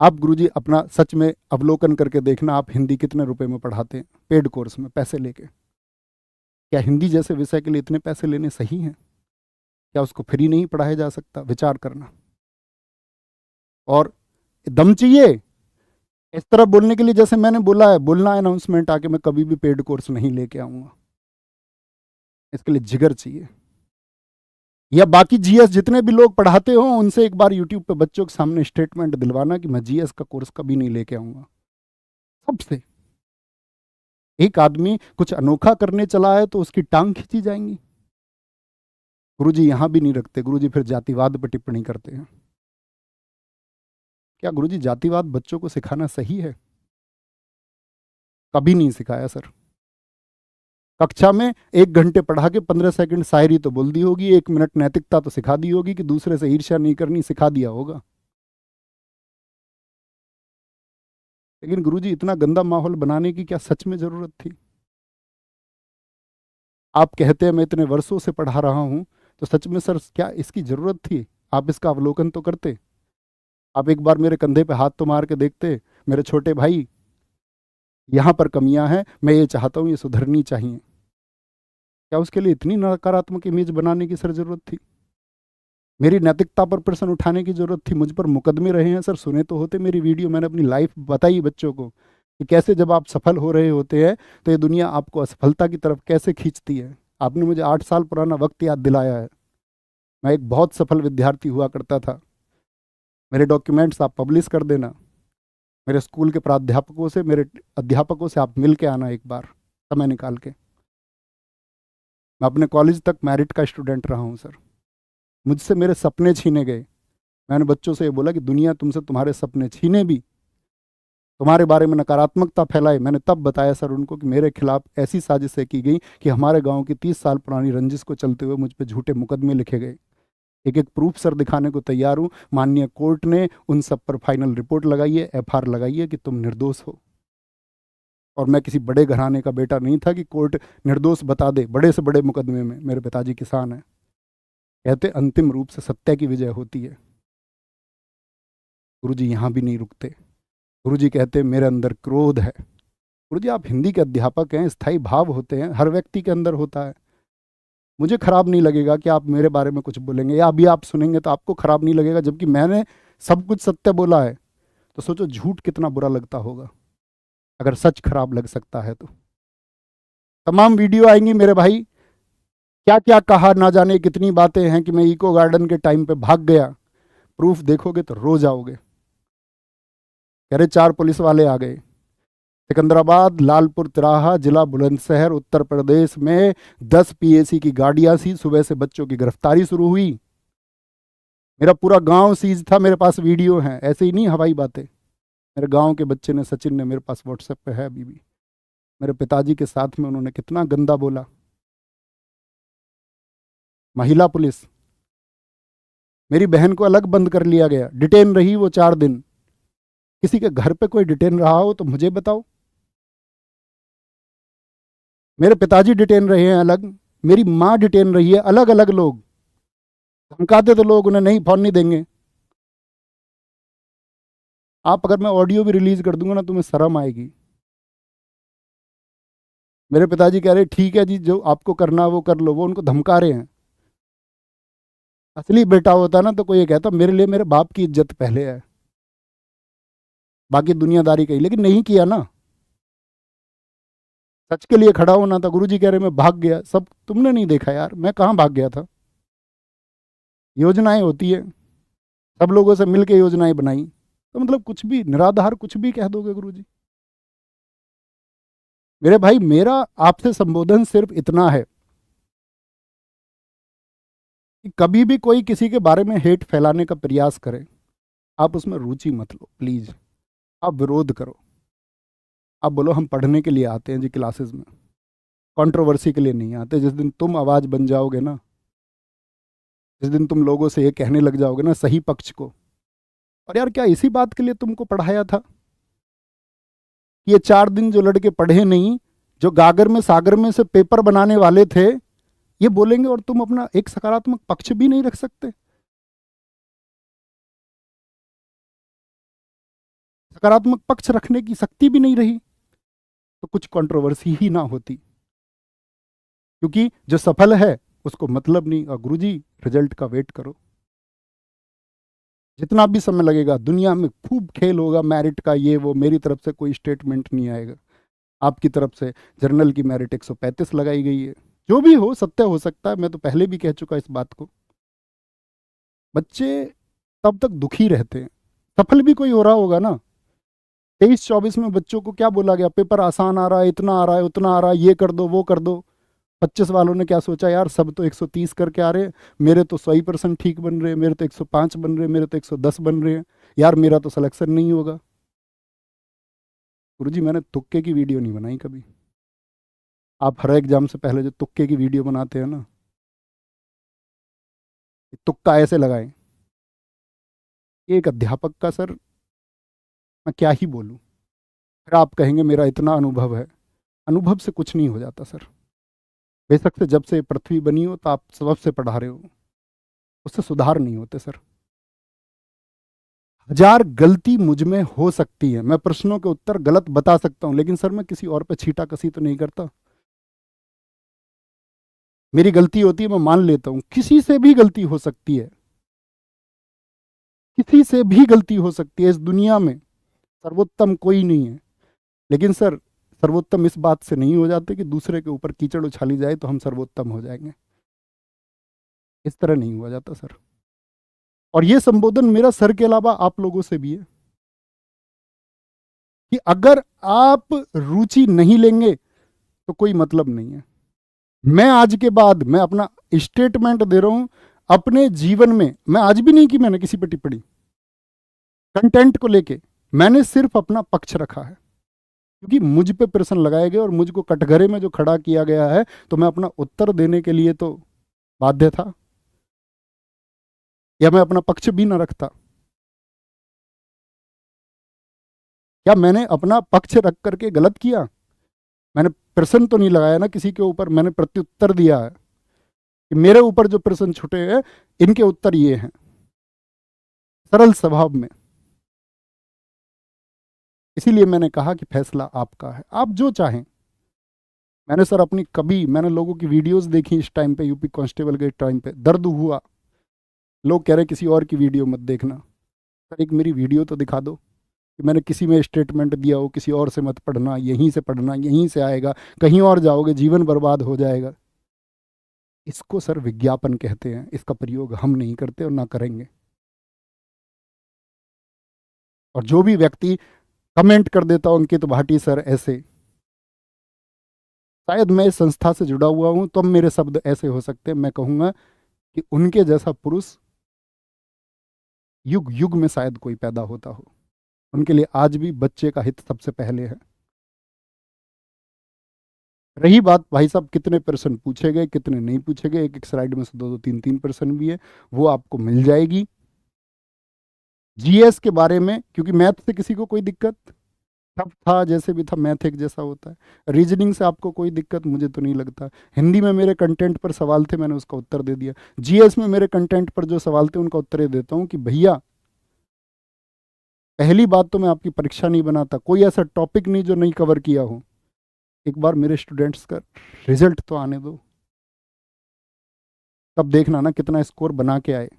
आप गुरुजी अपना सच में अवलोकन करके देखना, आप हिंदी कितने रुपए में पढ़ाते हैं पेड कोर्स में पैसे लेके। क्या हिंदी जैसे विषय के लिए इतने पैसे लेने सही हैं? क्या उसको फ्री नहीं पढ़ाया जा सकता? विचार करना। और दम चाहिए इस तरह बोलने के लिए, जैसे मैंने बोला है, बोलना है अनाउंसमेंट आके, मैं कभी भी पेड कोर्स नहीं लेके आऊंगा। इसके लिए जिगर चाहिए। या बाकी जीएस जितने भी लोग पढ़ाते हो उनसे एक बार यूट्यूब पे बच्चों के सामने स्टेटमेंट दिलवाना कि मैं जीएस का कोर्स कभी नहीं लेके आऊंगा। सबसे एक आदमी कुछ अनोखा करने चला है तो उसकी टांग खींची जाएंगी। गुरुजी यहां भी नहीं रखते, गुरुजी फिर जातिवाद पर टिप्पणी करते हैं। क्या गुरुजी जातिवाद बच्चों को सिखाना सही है? कभी नहीं सिखाया सर। कक्षा में 1 घंटे पढ़ा के 15 सेकंड शायरी तो बोल दी होगी, 1 मिनट नैतिकता तो सिखा दी होगी कि दूसरे से ईर्ष्या नहीं करनी, सिखा दिया होगा। लेकिन गुरुजी इतना गंदा माहौल बनाने की क्या सच में जरूरत थी? आप कहते हैं मैं इतने वर्षों से पढ़ा रहा हूं, तो सच में सर क्या इसकी जरूरत थी? आप इसका अवलोकन तो करते। आप एक बार मेरे कंधे पे हाथ तो मार के देखते, मेरे छोटे भाई यहां पर कमियां हैं, मैं ये चाहता हूं ये सुधरनी चाहिए। क्या उसके लिए इतनी नकारात्मक इमेज बनाने की सर जरूरत थी? मेरी नैतिकता पर प्रश्न उठाने की जरूरत थी? मुझ पर मुकदमे रहे हैं सर, सुने तो होते मेरी वीडियो, मैंने अपनी लाइफ बताई बच्चों को कि कैसे जब आप सफल हो रहे होते हैं तो ये दुनिया आपको असफलता की तरफ कैसे खींचती है। आपने मुझे 8 साल पुराना वक्त याद दिलाया है। मैं एक बहुत सफल विद्यार्थी हुआ करता था। मेरे डॉक्यूमेंट्स आप पब्लिश कर देना। मेरे स्कूल के प्राध्यापकों से, मेरे अध्यापकों से आप मिल के आना एक बार समय निकाल के। मैं अपने कॉलेज तक मेरिट का स्टूडेंट रहा हूँ सर। मुझसे मेरे सपने छीने गए। मैंने बच्चों से ये बोला कि दुनिया तुमसे तुम्हारे सपने छीने भी, तुम्हारे बारे में नकारात्मकता फैलाए। मैंने तब बताया सर उनको कि मेरे खिलाफ ऐसी साजिशें की गई कि हमारे गांव की 30 साल पुरानी रंजिश को चलते हुए मुझ पर झूठे मुकदमे लिखे गए। एक एक प्रूफ सर दिखाने को तैयार हूँ। माननीय कोर्ट ने उन सब पर फाइनल रिपोर्ट लगाई है, एफआईआर लगाई है कि तुम निर्दोष हो। और मैं किसी बड़े घराने का बेटा नहीं था कि कोर्ट निर्दोष बता दे। बड़े से बड़े मुकदमे में मेरे पिताजी किसान हैं। कहते अंतिम रूप से सत्य की विजय होती है। गुरुजी यहाँ भी नहीं रुकते। गुरुजी कहते मेरे अंदर क्रोध है। गुरुजी आप हिंदी के अध्यापक हैं, स्थायी भाव होते हैं, हर व्यक्ति के अंदर होता है। मुझे खराब नहीं लगेगा कि आप मेरे बारे में कुछ बोलेंगे या अभी आप सुनेंगे तो आपको खराब नहीं लगेगा, जबकि मैंने सब कुछ सत्य बोला है। तो सोचो झूठ कितना बुरा लगता होगा अगर सच खराब लग सकता है तो। तमाम वीडियो आएंगी मेरे भाई, क्या क्या कहा ना जाने, कितनी बातें हैं कि मैं इको गार्डन के टाइम पे भाग गया। प्रूफ देखोगे तो रो जाओगे। कह रहे 4 पुलिस वाले आ गए, सिकंदराबाद लालपुर तिराहा जिला बुलंदशहर उत्तर प्रदेश में 10 पीएसी की गाड़ियां थी। सुबह से बच्चों की गिरफ्तारी शुरू हुई। मेरा पूरा गांव सीज था, मेरे पास वीडियो है, ऐसे ही नहीं हवाई बातें। मेरे गांव के बच्चे ने, सचिन ने, मेरे पास व्हाट्सएप पे है अभी भी, मेरे पिताजी के साथ में उन्होंने कितना गंदा बोला। महिला पुलिस, मेरी बहन को अलग बंद कर लिया गया, डिटेन रही वो 4 दिन। किसी के घर पे कोई डिटेन रहा हो तो मुझे बताओ। मेरे पिताजी डिटेन रहे हैं अलग, मेरी माँ डिटेन रही है अलग, अलग लोग। धमकाते तो लोग उन्हें नहीं, फोन नहीं देंगे। आप अगर मैं ऑडियो भी रिलीज कर दूंगा ना, तुम्हें शर्म आएगी। मेरे पिताजी कह रहे ठीक है जी, जो आपको करना है वो कर लो, वो उनको धमका रहे हैं। असली बेटा होता ना तो कोई ये कहता मेरे लिए मेरे बाप की इज्जत पहले है, बाकी दुनियादारी कही, लेकिन नहीं किया ना। सच के लिए खड़ा होना था। गुरुजी कह रहे मैं भाग गया, सब तुमने नहीं देखा यार, मैं कहाँ भाग गया था। योजनाएं होती है, सब लोगों से मिलके योजनाएं बनाई, तो मतलब कुछ भी निराधार कुछ भी कह दोगे गुरुजी। मेरे भाई, मेरा आपसे संबोधन सिर्फ इतना है कि कभी भी कोई किसी के बारे में हेट फैलाने का प्रयास करे, आप उसमें रुचि मत लो प्लीज। आप विरोध करो, आप बोलो हम पढ़ने के लिए आते हैं जी क्लासेस में, कंट्रोवर्सी के लिए नहीं आते। जिस दिन तुम आवाज बन जाओगे ना, जिस दिन तुम लोगों से ये कहने लग जाओगे ना सही पक्ष को, और यार क्या इसी बात के लिए तुमको पढ़ाया था? ये 4 दिन जो लड़के पढ़े नहीं, जो गागर में सागर में से पेपर बनाने वाले थे, ये बोलेंगे और तुम अपना एक सकारात्मक पक्ष भी नहीं रख सकते? सकारात्मक पक्ष रखने की शक्ति भी नहीं रही तो कुछ कंट्रोवर्सी ही ना होती। क्योंकि जो सफल है उसको मतलब नहीं, और गुरुजी रिजल्ट का वेट करो, जितना भी समय लगेगा। दुनिया में खूब खेल होगा मेरिट का, ये वो, मेरी तरफ से कोई स्टेटमेंट नहीं आएगा। आपकी तरफ से जर्नल की मेरिट 135 लगाई गई है, जो भी हो सत्य हो सकता है, मैं तो पहले भी कह चुका इस बात को। बच्चे तब तक दुखी रहते हैं, सफल भी कोई हो रहा होगा ना। 23-24 में बच्चों को क्या बोला गया, पेपर आसान आ रहा है, इतना आ रहा है, उतना आ रहा है, ये कर दो वो कर दो। 25 वालों ने क्या सोचा, यार सब तो 130 करके आ रहे हैं, मेरे तो 100% ठीक बन रहे हैं, मेरे तो 105 बन रहे हैं, मेरे तो 110 बन रहे हैं, यार मेरा तो सिलेक्शन नहीं होगा। गुरुजी मैंने तुक्के की वीडियो नहीं बनाई कभी। आप हर एग्जाम से पहले जो तुक्के की वीडियो बनाते हैं ना, तुक्का ऐसे लगाएं। एक अध्यापक का सर मैं क्या ही बोलूं। फिर आप कहेंगे मेरा इतना अनुभव है, अनुभव से कुछ नहीं हो जाता सर। बेशक से जब से पृथ्वी बनी हो तो आप सबब से पढ़ा रहे हो, उससे सुधार नहीं होते सर। 1000 गलती मुझ में हो सकती है, मैं प्रश्नों के उत्तर गलत बता सकता हूं, लेकिन सर मैं किसी और पे छीटा कसी तो नहीं करता। मेरी गलती होती है, मैं मान लेता हूं, किसी से भी गलती हो सकती है, किसी से भी गलती हो सकती है। इस दुनिया में सर्वोत्तम कोई नहीं है, लेकिन सर सर्वोत्तम इस बात से नहीं हो जाते कि दूसरे के ऊपर कीचड़ उछाली जाए तो हम सर्वोत्तम हो जाएंगे। इस तरह नहीं हुआ जाता सर। और ये संबोधन मेरा सर के अलावा आप लोगों से भी है कि अगर आप रुचि नहीं लेंगे तो कोई मतलब नहीं है। मैं आज के बाद मैं अपना स्टेटमेंट दे रहा हूं अपने जीवन में। मैं आज भी नहीं कि मैंने किसी पर टिप्पणी कंटेंट को लेके, मैंने सिर्फ अपना पक्ष रखा है, क्योंकि मुझ पे प्रश्न लगाए गए और मुझको कटघरे में जो खड़ा किया गया है, तो मैं अपना उत्तर देने के लिए तो बाध्य था, या मैं अपना पक्ष भी ना रखता। क्या मैंने अपना पक्ष रख करके गलत किया? मैंने प्रश्न तो नहीं लगाया ना किसी के ऊपर, मैंने प्रत्युत्तर दिया है कि मेरे ऊपर जो प्रश्न छुटे हैं इनके उत्तर ये हैं, सरल स्वभाव में। इसीलिए मैंने कहा कि फैसला आपका है, आप जो चाहें। मैंने सर अपनी कभी, मैंने लोगों की वीडियोस देखी इस टाइम पे, यूपी कांस्टेबल के टाइम पे दर्द हुआ। लोग कह रहे किसी और की वीडियो मत देखना। सर एक मेरी वीडियो तो दिखा दो कि मैंने किसी में स्टेटमेंट दिया हो, किसी और से मत पढ़ना, यहीं से पढ़ना, यहीं से आएगा, कहीं और जाओगे जीवन बर्बाद हो जाएगा। इसको सर विज्ञापन कहते हैं, इसका प्रयोग हम नहीं करते और ना करेंगे। और जो भी व्यक्ति कमेंट कर देता हूं अंकित भाटी सर ऐसे, शायद मैं इस संस्था से जुड़ा हुआ हूं तो मेरे शब्द ऐसे हो सकते हैं। मैं कहूंगा कि उनके जैसा पुरुष युग युग में शायद कोई पैदा होता हो। उनके लिए आज भी बच्चे का हित सबसे पहले है। रही बात भाई साहब कितने प्रश्न पूछे गए कितने नहीं पूछे गए, एक एक स्लाइड में से दो दो तीन तीन प्रश्न भी है, वो आपको मिल जाएगी। जीएस के बारे में, क्योंकि मैथ से किसी को कोई दिक्कत, टफ था जैसे भी था, मैथ एक जैसा होता है। रीजनिंग से आपको कोई दिक्कत मुझे तो नहीं लगता। हिंदी में मेरे कंटेंट पर सवाल थे, मैंने उसका उत्तर दे दिया। जीएस में मेरे कंटेंट पर जो सवाल थे उनका उत्तर देता हूँ कि भैया पहली बात तो मैं आपकी परीक्षा नहीं बनाता, कोई ऐसा टॉपिक नहीं जो नहीं कवर किया हो। एक बार मेरे स्टूडेंट्स का रिजल्ट तो आने दो, तब देखना ना कितना स्कोर बना के आए।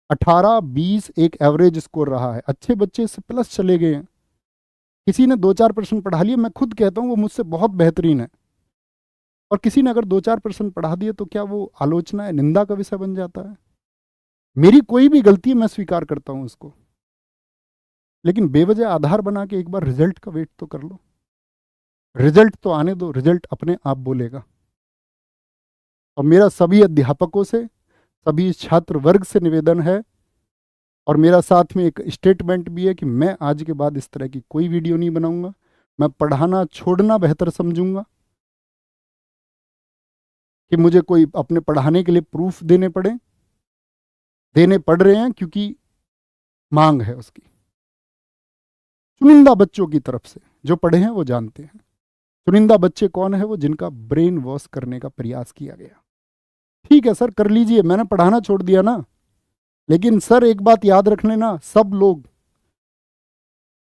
18-20 एक एवरेज स्कोर रहा है, अच्छे बच्चे इससे प्लस चले गए हैं। किसी ने 2-4% पढ़ा लिया, मैं खुद कहता हूँ वो मुझसे बहुत बेहतरीन है, और किसी ने अगर 2-4% पढ़ा दिए तो क्या वो आलोचना है, निंदा का विषय बन जाता है। मेरी कोई भी गलती है मैं स्वीकार करता हूँ उसको, लेकिन बेवजह आधार बना के एक बार रिजल्ट का वेट तो कर लो। रिजल्ट तो आने दो, रिजल्ट अपने आप बोलेगा। और मेरा सभी अध्यापकों से, सभी छात्र वर्ग से निवेदन है, और मेरा साथ में एक स्टेटमेंट भी है कि मैं आज के बाद इस तरह की कोई वीडियो नहीं बनाऊंगा। मैं पढ़ाना छोड़ना बेहतर समझूंगा कि मुझे कोई अपने पढ़ाने के लिए प्रूफ देने पड़े, देने पड़ रहे हैं क्योंकि मांग है उसकी, चुनिंदा बच्चों की तरफ से। जो पढ़े हैं वो जानते हैं चुनिंदा बच्चे कौन है, वो जिनका ब्रेन वॉश करने का प्रयास किया गया। ठीक है सर कर लीजिए, मैंने पढ़ाना छोड़ दिया ना, लेकिन सर एक बात याद रख लेना, सब लोग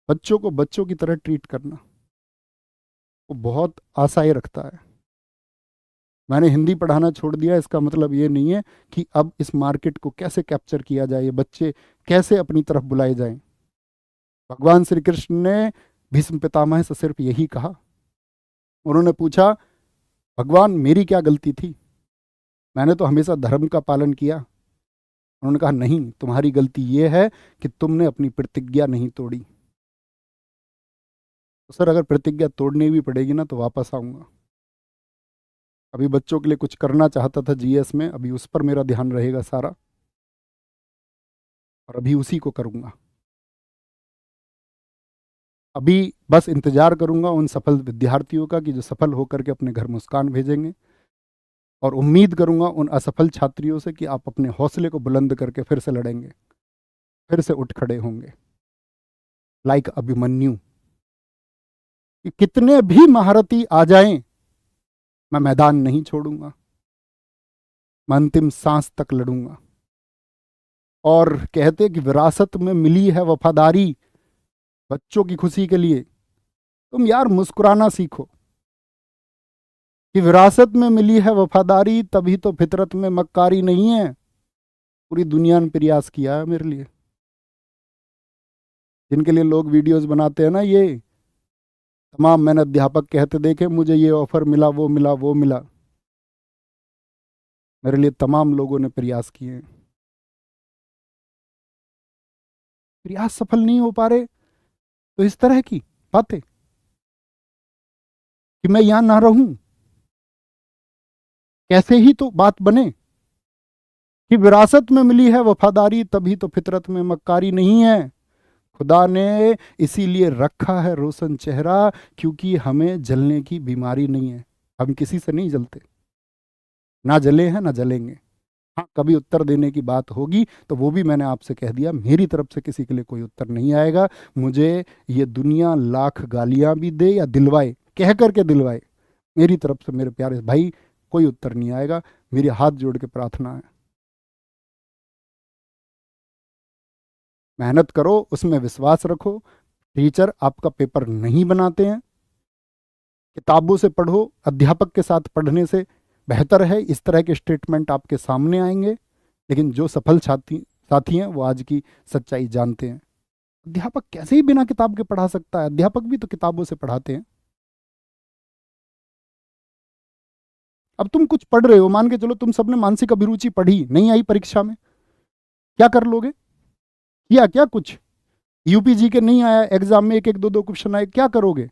बच्चों को बच्चों की तरह ट्रीट करना वो बहुत आशाएं रखता है। मैंने हिंदी पढ़ाना छोड़ दिया, इसका मतलब ये नहीं है कि अब इस मार्केट को कैसे कैप्चर किया जाए, ये बच्चे कैसे अपनी तरफ बुलाए जाएं। भगवान श्री कृष्ण ने भीष्म पितामह से सिर्फ यही कहा। उन्होंने पूछा भगवान मेरी क्या गलती थी, मैंने तो हमेशा धर्म का पालन किया। उन्होंने कहा नहीं, तुम्हारी गलती ये है कि तुमने अपनी प्रतिज्ञा नहीं तोड़ी। तो सर अगर प्रतिज्ञा तोड़नी भी पड़ेगी ना तो वापस आऊंगा। अभी बच्चों के लिए कुछ करना चाहता था जीएस में, अभी उस पर मेरा ध्यान रहेगा सारा, और अभी उसी को करूंगा। अभी बस इंतजार करूंगा उन सफल विद्यार्थियों का कि जो सफल होकर के अपने घर मुस्कान भेजेंगे, और उम्मीद करूंगा उन असफल छात्रियों से कि आप अपने हौसले को बुलंद करके फिर से लड़ेंगे, फिर से उठ खड़े होंगे लाइक अभिमन्यु। कि कितने भी महारथी आ जाएं, मैं मैदान नहीं छोड़ूंगा, मैं अंतिम सांस तक लड़ूंगा। और कहते कि विरासत में मिली है वफादारी, बच्चों की खुशी के लिए तुम यार मुस्कुराना सीखो कि विरासत में मिली है वफादारी, तभी तो फितरत में मक्कारी नहीं है। पूरी दुनिया ने प्रयास किया है मेरे लिए, जिनके लिए लोग वीडियोस बनाते हैं ना, ये तमाम मैंने अध्यापक कहते देखे मुझे ये ऑफर मिला वो मिला वो मिला, मेरे लिए तमाम लोगों ने प्रयास किए हैं। प्रयास सफल नहीं हो पा रहे तो इस तरह की बातें कि मैं यहां ना रहूं, कैसे ही तो बात बने कि विरासत में मिली है वफादारी, तभी तो फितरत में मक्कारी नहीं है। खुदा ने इसीलिए रखा है रोशन चेहरा, क्योंकि हमें जलने की बीमारी नहीं है। हम किसी से नहीं जलते, ना जले हैं ना जलेंगे। हाँ कभी उत्तर देने की बात होगी तो वो भी मैंने आपसे कह दिया, मेरी तरफ से किसी के लिए कोई उत्तर नहीं आएगा। मुझे ये दुनिया लाख गालियां भी दे या दिलवाए, कह करके दिलवाए, मेरी तरफ से मेरे प्यारे भाई कोई उत्तर नहीं आएगा। मेरे हाथ जोड़ के प्रार्थना है, मेहनत करो, उसमें विश्वास रखो। टीचर आपका पेपर नहीं बनाते हैं, किताबों से पढ़ो, अध्यापक के साथ पढ़ने से बेहतर है। इस तरह के स्टेटमेंट आपके सामने आएंगे, लेकिन जो सफल छात्री साथी हैं वो आज की सच्चाई जानते हैं। अध्यापक कैसे ही बिना किताब के पढ़ा सकता है, अध्यापक भी तो किताबों से पढ़ाते हैं। अब तुम कुछ पढ़ रहे हो, मान के चलो तुम सबने मानसिक अभिरुचि पढ़ी, नहीं आई परीक्षा में, क्या कर लोगे? किया क्या कुछ? यूपीजी के नहीं आया, एग्जाम में एक एक दो दो क्वेश्चन आए, क्या करोगे?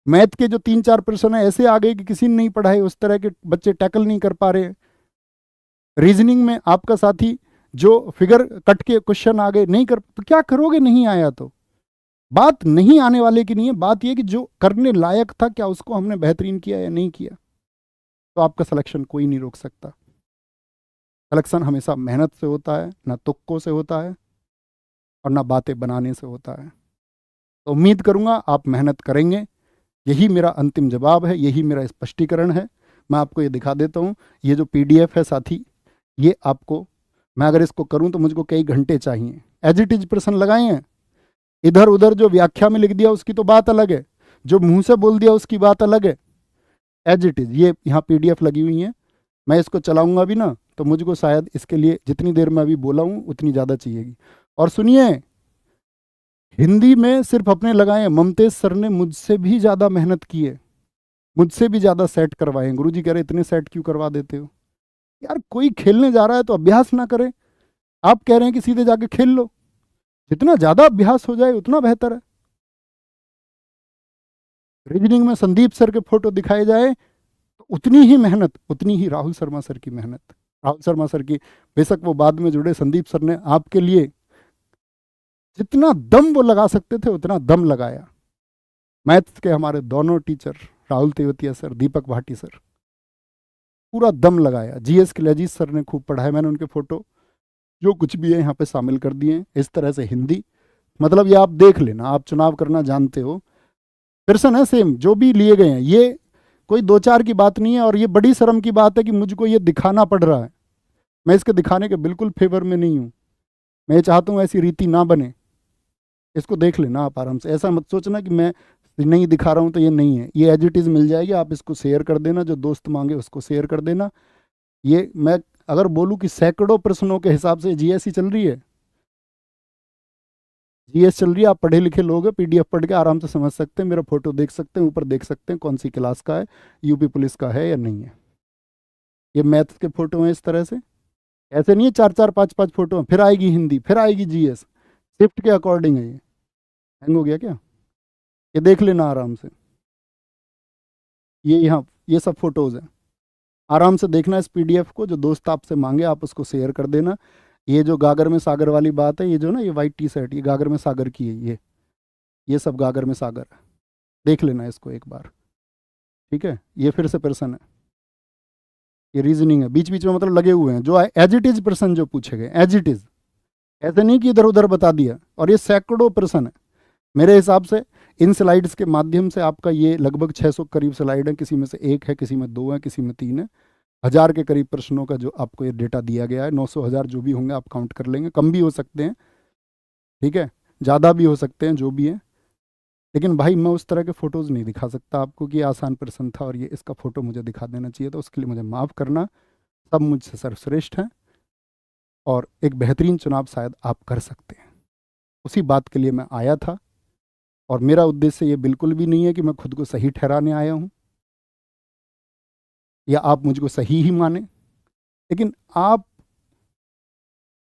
मैथ के जो 3-4 प्रश्न है ऐसे आ गए कि किसी ने नहीं पढ़ाए, उस तरह के बच्चे टैकल नहीं कर पा रहे। रीजनिंग में आपका साथी जो फिगर कट के क्वेश्चन आ गए नहीं कर, तो क्या करोगे नहीं आया तो? बात नहीं आने वाले की नहीं है, बात यह कि जो करने लायक था क्या उसको हमने बेहतरीन किया या नहीं किया, तो आपका सिलेक्शन कोई नहीं रोक सकता। सिलेक्शन हमेशा मेहनत से होता है, ना तुक्कों से होता है और ना बातें बनाने से होता है। तो उम्मीद करूंगा आप मेहनत करेंगे, यही मेरा अंतिम जवाब है, यही मेरा स्पष्टीकरण है। मैं आपको ये दिखा देता हूँ, ये जो पीडीएफ है साथी, ये आपको, मैं अगर इसको करूँ तो मुझको कई घंटे चाहिए। एज इट इज प्रश्न लगाए हैं, इधर उधर जो व्याख्या में लिख दिया उसकी तो बात अलग है, जो मुंह से बोल दिया उसकी बात अलग है। एज इट इज ये यहाँ पीडीएफ लगी हुई है, मैं इसको चलाऊंगा भी ना तो मुझको शायद इसके लिए जितनी देर मैं अभी बोला हूँ उतनी ज़्यादा चाहिएगी। और सुनिए, हिंदी में सिर्फ अपने लगाए, ममतेज सर ने मुझसे भी ज़्यादा मेहनत की है, मुझसे भी ज़्यादा सेट करवाए। गुरुजी कह रहे इतने सेट क्यों करवा देते हो यार? कोई खेलने जा रहा है तो अभ्यास ना करे, आप कह रहे हैं कि सीधे जाके खेल लो। जितना ज़्यादा अभ्यास हो जाए उतना बेहतर है। रीजनिंग में संदीप सर के फोटो दिखाए जाए तो उतनी ही मेहनत, उतनी ही राहुल शर्मा सर की मेहनत। राहुल शर्मा सर की, बेशक वो बाद में जुड़े, संदीप सर ने आपके लिए जितना दम वो लगा सकते थे उतना दम लगाया। मैथ्स के हमारे दोनों टीचर, राहुल तेवतिया सर, दीपक भाटी सर, पूरा दम लगाया। जीएस के लजीज सर ने खूब पढ़ाया, मैंने उनके फोटो जो कुछ भी है यहाँ पे शामिल कर दिए हैं। इस तरह से हिंदी, मतलब ये आप देख लेना, आप चुनाव करना जानते हो, प्रश्न है सेम जो भी लिए गए हैं, ये कोई 2-4 की बात नहीं है। और ये बड़ी शर्म की बात है कि मुझको ये दिखाना पड़ रहा है, मैं इसके दिखाने के बिल्कुल फेवर में नहीं हूँ, मैं चाहता हूँ ऐसी रीति ना बने। इसको देख लेना आप आराम से, ऐसा मत सोचना कि मैं नहीं दिखा रहा हूँ तो ये नहीं है, ये एज इट इज़ मिल जाएगी। आप इसको शेयर कर देना, जो दोस्त मांगे उसको शेयर कर देना। ये मैं अगर बोलूँ कि सैकड़ों प्रश्नों के हिसाब से जीएस ही चल रही है, जीएस चल रही है, आप पढ़े लिखे लोग हैं, पीडीएफ पढ़ के आराम से समझ सकते हैं, मेरा फोटो देख सकते हैं, ऊपर देख सकते हैं कौन सी क्लास का है, यूपी पुलिस का है या नहीं है। ये मैथ्स के फोटो हैं इस तरह से, ऐसे नहीं है 4-4 5-5 फोटो हैं, फिर आएगी हिंदी, फिर आएगी जीएस, शिफ्ट के अकॉर्डिंग है। ये हैंग हो गया क्या? ये देख लेना आराम से, ये यहाँ ये सब फोटोज़ हैं, आराम से देखना इस पीडीएफ को। जो दोस्त आपसे मांगे आप उसको शेयर कर देना। ये जो गागर में सागर वाली बात है, ये जो ना ये वाइट टी शर्ट, ये गागर में सागर की है, ये सब गागर में सागर है, देख लेना इसको एक बार, ठीक है? ये फिर से प्रश्न है, ये रीजनिंग है, बीच बीच में मतलब लगे हुए हैं, जो एज इट इज प्रश्न जो पूछे गए एज इट इज, ऐसे नहीं कि इधर उधर बता दिया। और ये सैकड़ों प्रश्न है मेरे हिसाब से। इन स्लाइड्स के माध्यम से आपका ये लगभग 600 करीब स्लाइड है, किसी में से 1 है, किसी में 2 है, किसी में 3 है। 1000 के करीब प्रश्नों का जो आपको ये डेटा दिया गया है, 900 1000 जो भी होंगे आप काउंट कर लेंगे, कम भी हो सकते हैं, ठीक है, ज़्यादा भी हो सकते हैं, जो भी है। लेकिन भाई मैं उस तरह के फ़ोटोज़ नहीं दिखा सकता आपको कि आसान प्रश्न था और ये इसका फ़ोटो मुझे दिखा देना चाहिए, तो उसके लिए मुझे माफ़ करना। सब मुझसे सर्वश्रेष्ठ हैं और एक बेहतरीन चुनाव शायद आप कर सकते हैं, उसी बात के लिए मैं आया था। और मेरा उद्देश्य ये बिल्कुल भी नहीं है कि मैं खुद को सही ठहराने आया हूँ या आप मुझको सही ही माने, लेकिन आप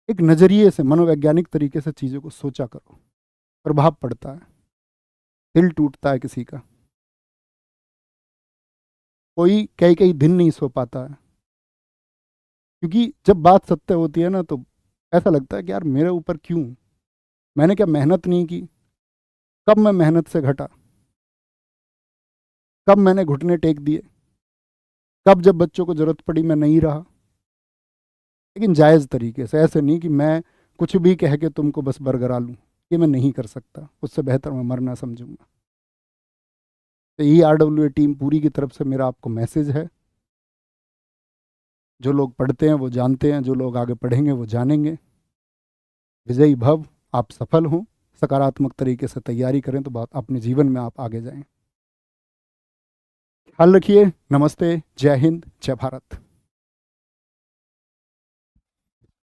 एक नज़रिए से, मनोवैज्ञानिक तरीके से चीज़ों को सोचा करो, प्रभाव पड़ता है, दिल टूटता है किसी का, कोई कई कई दिन नहीं सो पाता है, क्योंकि जब बात सत्य होती है ना तो ऐसा लगता है कि यार मेरे ऊपर क्यों, मैंने क्या मेहनत नहीं की? कब मैं मेहनत से घटा? कब मैंने घुटने टेक दिए? कब जब बच्चों को ज़रूरत पड़ी मैं नहीं रहा? लेकिन जायज़ तरीके से, ऐसे नहीं कि मैं कुछ भी कह के तुमको बस बरगरा लूँ, ये मैं नहीं कर सकता, उससे बेहतर मैं मरना समझूंगा। तो ERWA टीम पूरी की तरफ से मेरा आपको मैसेज है, जो लोग पढ़ते हैं वो जानते हैं, जो लोग आगे पढ़ेंगे वो जानेंगे। विजयी भव, आप सफल हों, सकारात्मक तरीके से तैयारी करें तो बात अपने जीवन में आप आगे जाएं। ख्याल रखिए, नमस्ते, जय हिंद, जय भारत।